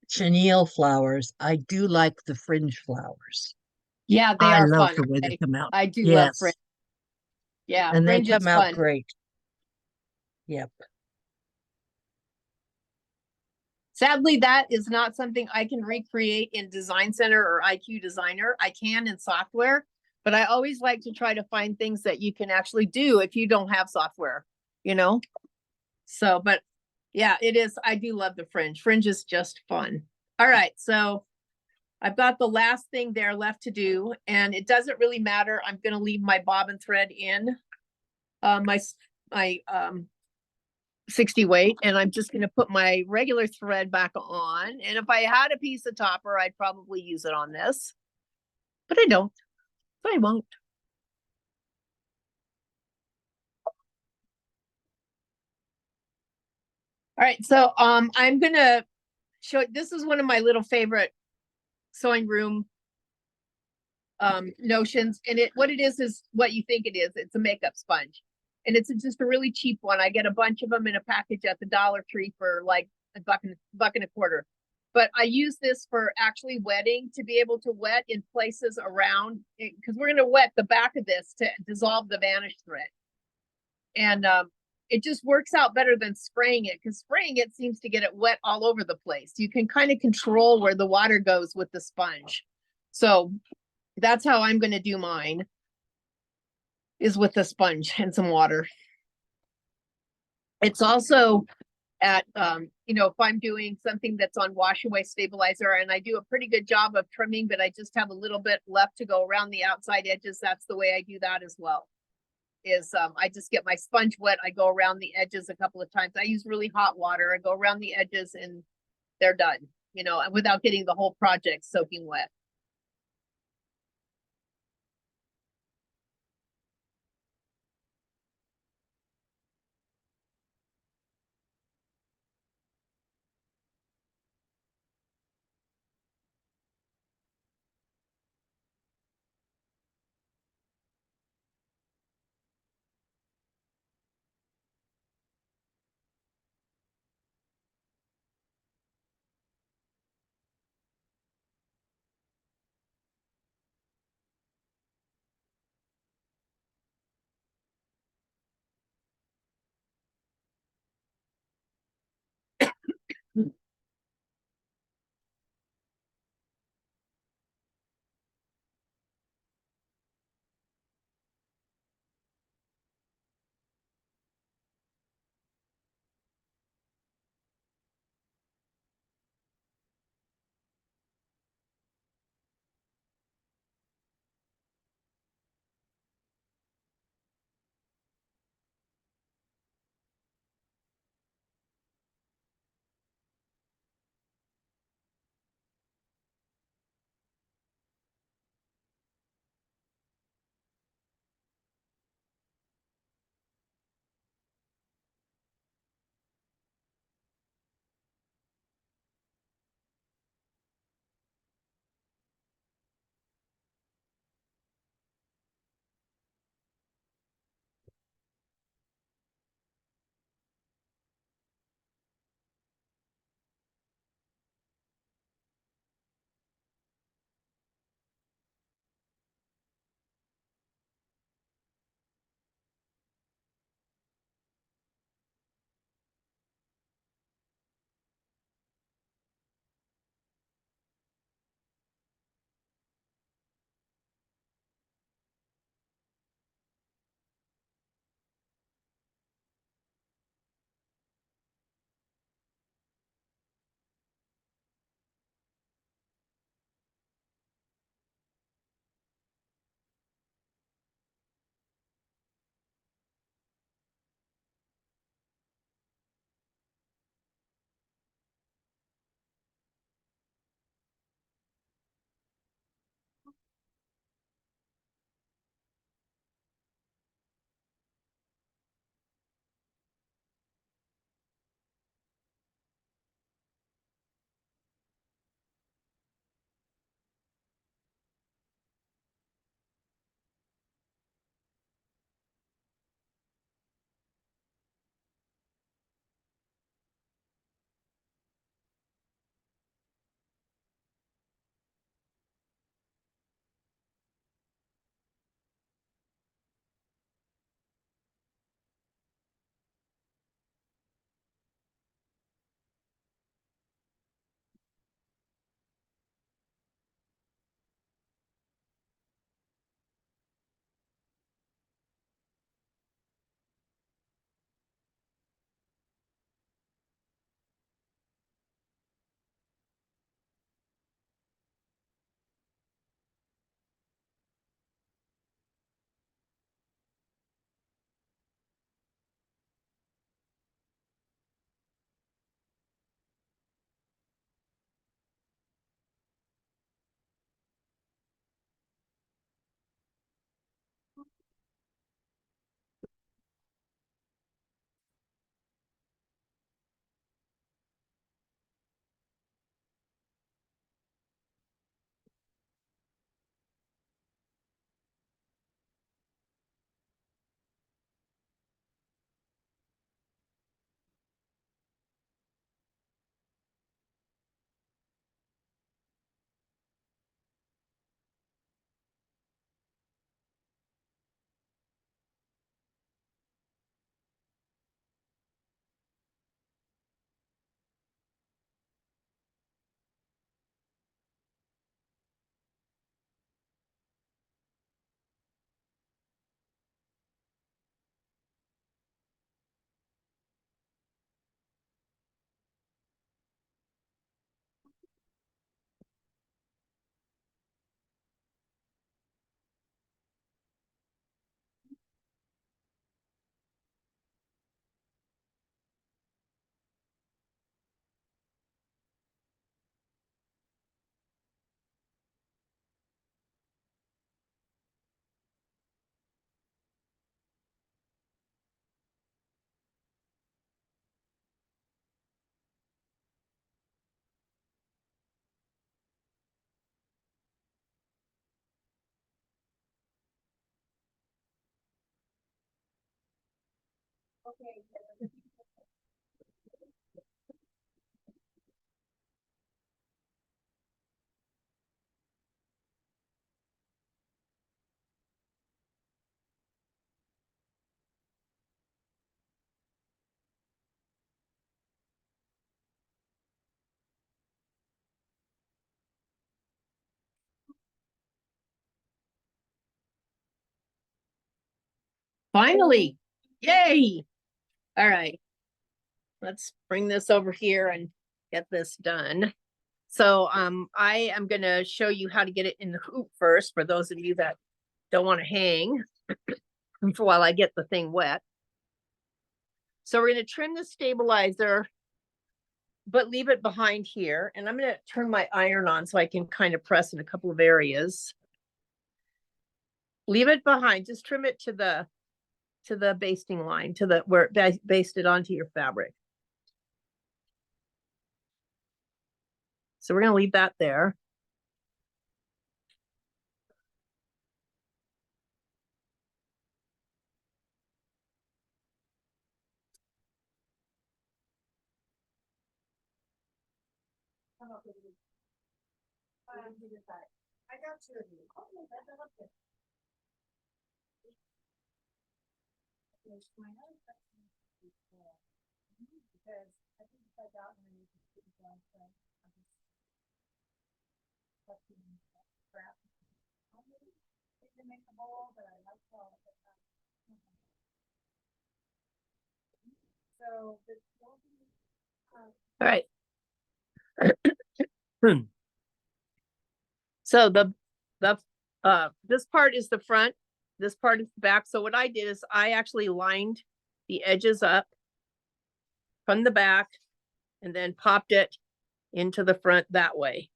chenille flowers, I do like the fringe flowers. Yeah, they I are love fun. the way they come out. I do love fringe. Yes, Yeah, and they fringe is come out fun. great. Yep. Sadly, that is not something I can recreate in Design Center or IQ Designer. I can in software, but I always like to try to find things that you can actually do if you don't have software, you know? So, but yeah, it is. I do love the fringe. Fringe is just fun. All right. So I've got the last thing there left to do, and it doesn't really matter. I'm going to leave my bobbin thread in my 60 weight, and I'm just going to put my regular thread back on. And if I had a piece of topper, I'd probably use it on this, but I don't, so I won't. All right, so I'm gonna show, this is one of my little favorite sewing room notions, and what it is what you think it is. It's a makeup sponge, and it's just a really cheap one. I get a bunch of them in a package at the Dollar Tree for like buck and a quarter. But I use this for actually wetting, to be able to wet in places around, because we're going to wet the back of this to dissolve the vanish thread. And it just works out better than spraying it, because spraying it seems to get it wet all over the place. You can kind of control where the water goes with the sponge. So that's how I'm going to do mine, is with the sponge and some water. It's also at, if I'm doing something that's on wash away stabilizer, and I do a pretty good job of trimming, but I just have a little bit left to go around the outside edges. That's the way I do that as well. Is I just get my sponge wet. I go around the edges a couple of times. I use really hot water. I go around the edges and they're done, and without getting the whole project soaking wet. Okay. Finally, yay. All right. Let's bring this over here and get this done. So I am gonna show you how to get it in the hoop first for those of you that don't want to hang for while I get the thing wet. So we're gonna trim the stabilizer, but leave it behind here. And I'm gonna turn my iron on so I can kind of press in a couple of areas. Leave it behind, just trim it to the basting line, to the where it basted onto your fabric. So we're gonna leave that there. I got two of you. Oh, that's okay. There's my other question. Because I think if I got one, you could put it down, so I'm just fucking crap. They can make a bowl, but I like all of it. So the. All right. So this part is the front, this part is the back. So what I did is I actually lined the edges up from the back and then popped it into the front that way.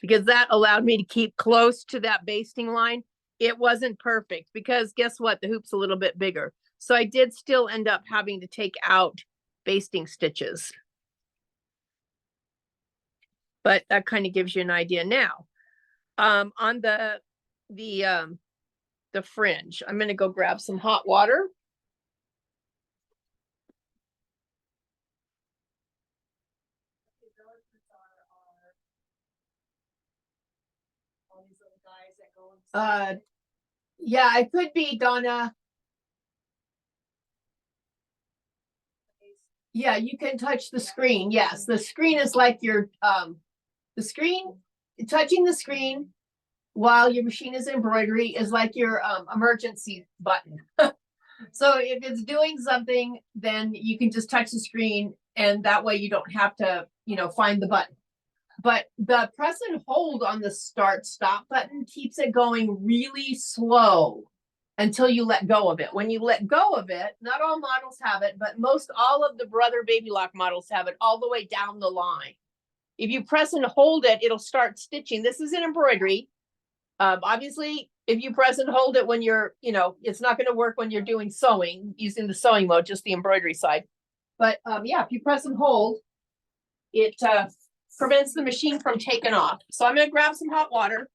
Because that allowed me to keep close to that basting line. It wasn't perfect because guess what? The hoop's a little bit bigger. So I did still end up having to take out basting stitches. But that kind of gives you an idea now. On the fringe, I'm going to go grab some hot water. Yeah, it could be, Donna. Yeah, you can touch the screen. Yes, the screen is like your the screen, touching the screen while your machine is embroidery is like your emergency button. So if it's doing something, then you can just touch the screen and that way you don't have to, find the button. But the press and hold on the start stop button keeps it going really slow until you let go of it. When you let go of it, not all models have it, but most all of the Brother Baby Lock models have it all the way down the line. If you press and hold it, it'll start stitching. This is an embroidery. Obviously, if you press and hold it when you're, it's not going to work when you're doing sewing, using the sewing mode, just the embroidery side. But yeah, if you press and hold, it prevents the machine from taking off. So I'm going to grab some hot water.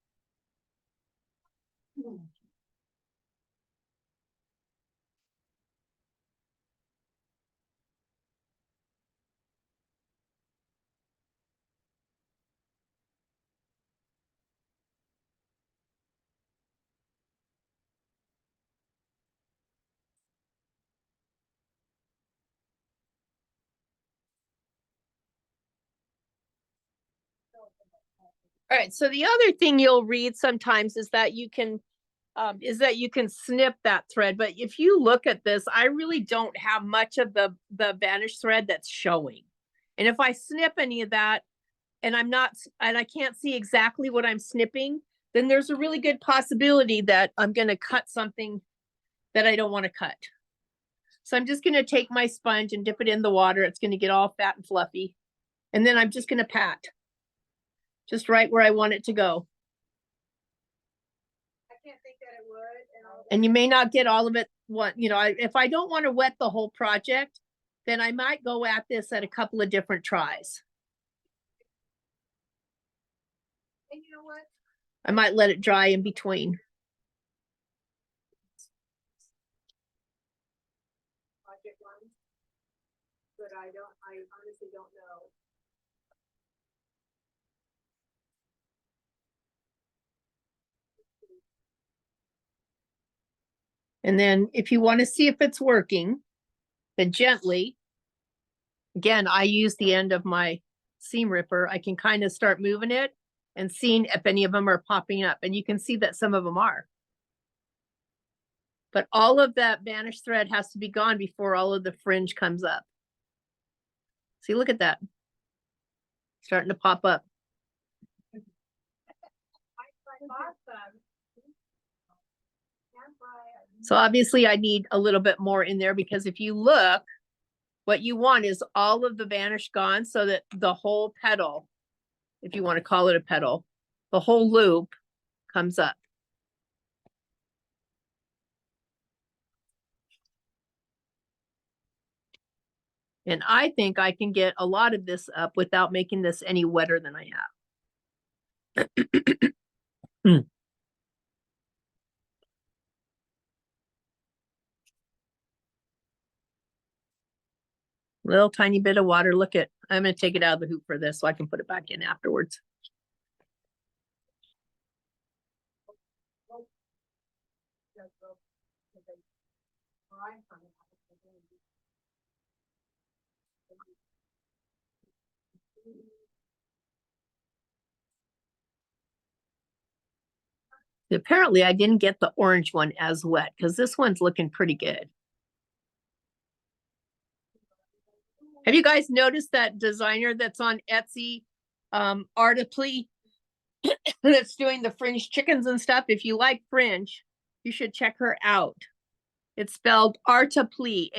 All right, so the other thing you'll read sometimes is that you can snip that thread. But if you look at this, I really don't have much of the vanish thread that's showing. And if I snip any of that and I can't see exactly what I'm snipping, then there's a really good possibility that I'm going to cut something that I don't want to cut. So I'm just going to take my sponge and dip it in the water. It's going to get all fat and fluffy. And then I'm just going to pat just right where I want it to go. I can't think that it would. And you may not get all of it. If I don't want to wet the whole project, then I might go at this at a couple of different tries. And you know what? I might let it dry in between. I honestly don't know. And then if you want to see if it's working, then gently, again, I use the end of my seam ripper. I can kind of start moving it and seeing if any of them are popping up. And you can see that some of them are. But all of that vanished thread has to be gone before all of the fringe comes up. See, look at that. Starting to pop up. I bought them. Can't buy it. So obviously I need a little bit more in there because if you look, what you want is all of the vanish gone so that the whole petal, if you want to call it a petal, the whole loop comes up. And I think I can get a lot of this up without making this any wetter than I have. Little tiny bit of water. Look at, I'm going to take it out of the hoop for this so I can put it back in afterwards. Apparently I didn't get the orange one as wet because this one's looking pretty good. Have you guys noticed that designer that's on Etsy, Artiply, that's doing the fringe chickens and stuff? If you like fringe, you should check her out. It's spelled Artiply,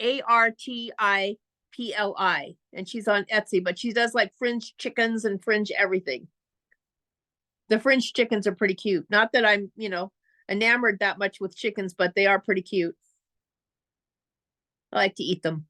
Artipli, and she's on Etsy, but she does like fringe chickens and fringe everything. The fringe chickens are pretty cute. Not that I'm, enamored that much with chickens, but they are pretty cute. I like to eat them.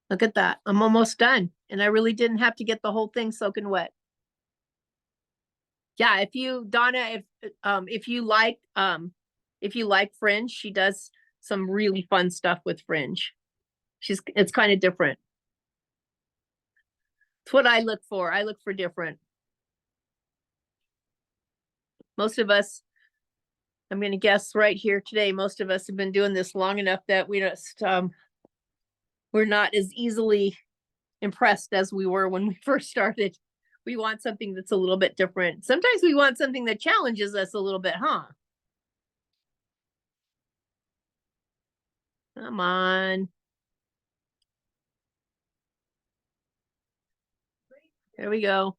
Look at that. I'm almost done. And I really didn't have to get the whole thing soaking wet. Yeah, if you, Donna, if you like fringe, she does some really fun stuff with fringe. It's kind of different. It's what I look for. I look for different. Most of us, I'm going to guess right here today, most of us have been doing this long enough that we just, we're not as easily impressed as we were when we first started. We want something that's a little bit different. Sometimes we want something that challenges us a little bit, huh? Come on. There we go.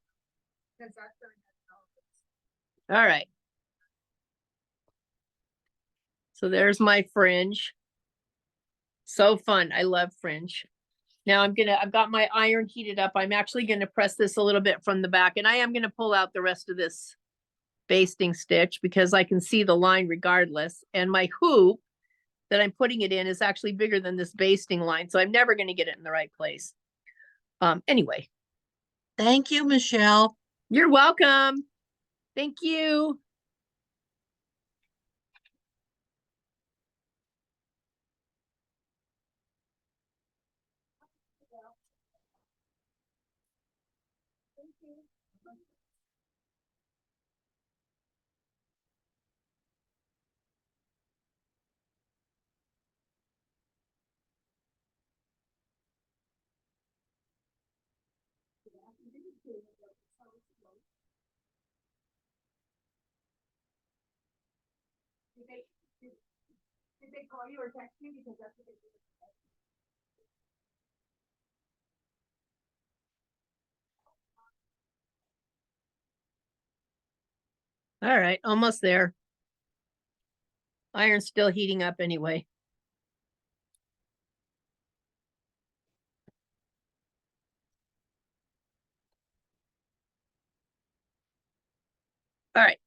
All right. So there's my fringe. So fun. I love fringe. Now I've got my iron heated up. I'm actually going to press this a little bit from the back, and I am going to pull out the rest of this basting stitch because I can see the line regardless. And my hoop that I'm putting it in is actually bigger than this basting line. So I'm never going to get it in the right place. Anyway. Thank you, Michelle. You're welcome. Thank you. Did they call you or text you? Because that's what they do. All right, almost there. Iron's still heating up anyway. All right.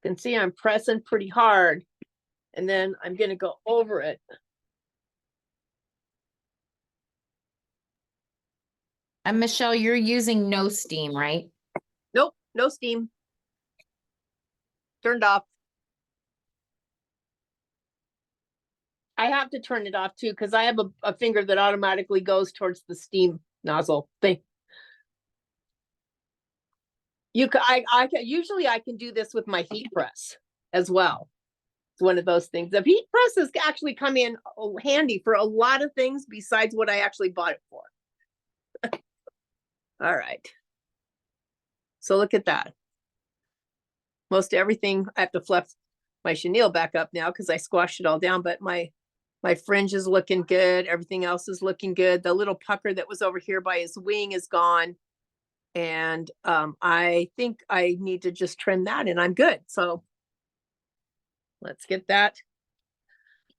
Can see I'm pressing pretty hard, and then I'm gonna go over it. And Michelle, you're using no steam, right? Nope, no steam. Turned off. I have to turn it off too, because I have a finger that automatically goes towards the steam nozzle thing. You can, I can, usually I can do this with my heat press as well. It's one of those things. The heat presses actually come in handy for a lot of things besides what I actually bought it for. All right. So look at that. Most everything, I have to fluff my chenille back up now because I squashed it all down, but my fringe is looking good. Everything else is looking good. The little pucker that was over here by his wing is gone. And I think I need to just trim that and I'm good. So let's get that.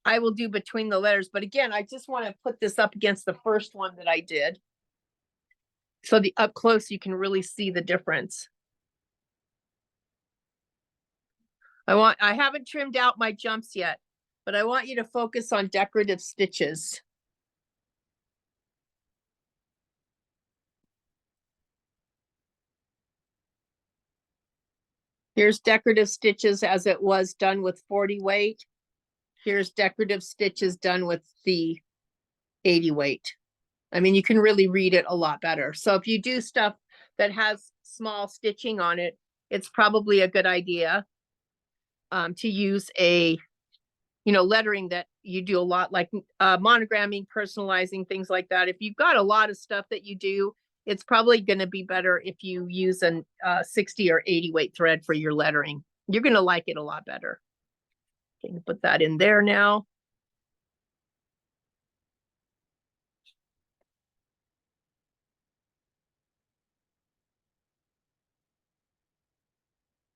I will do between the letters, but again, I just want to put this up against the first one that I did. So the up close, you can really see the difference. I haven't trimmed out my jumps yet, but I want you to focus on decorative stitches. Here's decorative stitches as it was done with 40 weight. Here's decorative stitches done with the 80 weight. I mean, you can really read it a lot better. So if you do stuff that has small stitching on it, it's probably a good idea to use a, lettering that you do a lot, like monogramming, personalizing, things like that. If you've got a lot of stuff that you do, it's probably going to be better if you use a 60 or 80 weight thread for your lettering. You're going to like it a lot better. Can put that in there now.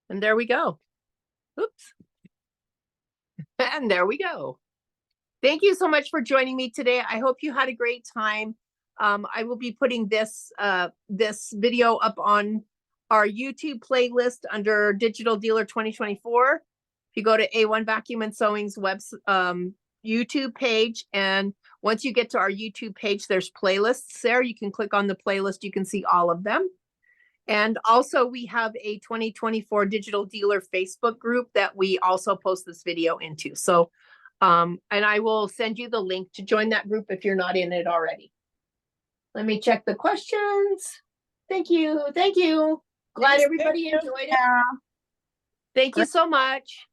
And there we go. Oops. And there we go. Thank you so much for joining me today. I hope you had a great time. I will be putting this video up on our YouTube playlist under Digital Dealer 2024. If you go to A1 Vacuum and Sewing's YouTube page, and once you get to our YouTube page, there's playlists there. You can click on the playlist. You can see all of them. And also we have a 2024 Digital Dealer Facebook group that we also post this video into. So, and I will send you the link to join that group if you're not in it already. Let me check the questions. Thank you. Thank you. Glad everybody enjoyed it. Thank you so much.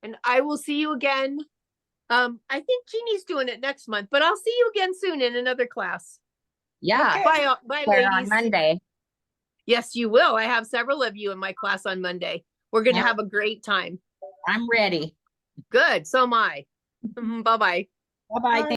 And I will see you again. I think Jeannie's doing it next month, but I'll see you again soon in another class. Yeah. Bye, We're ladies. on Monday. Yes, you will. I have several of you in my class on Monday. We're going to have a great time. I'm ready. Good. So am I. Bye-bye. Bye-bye.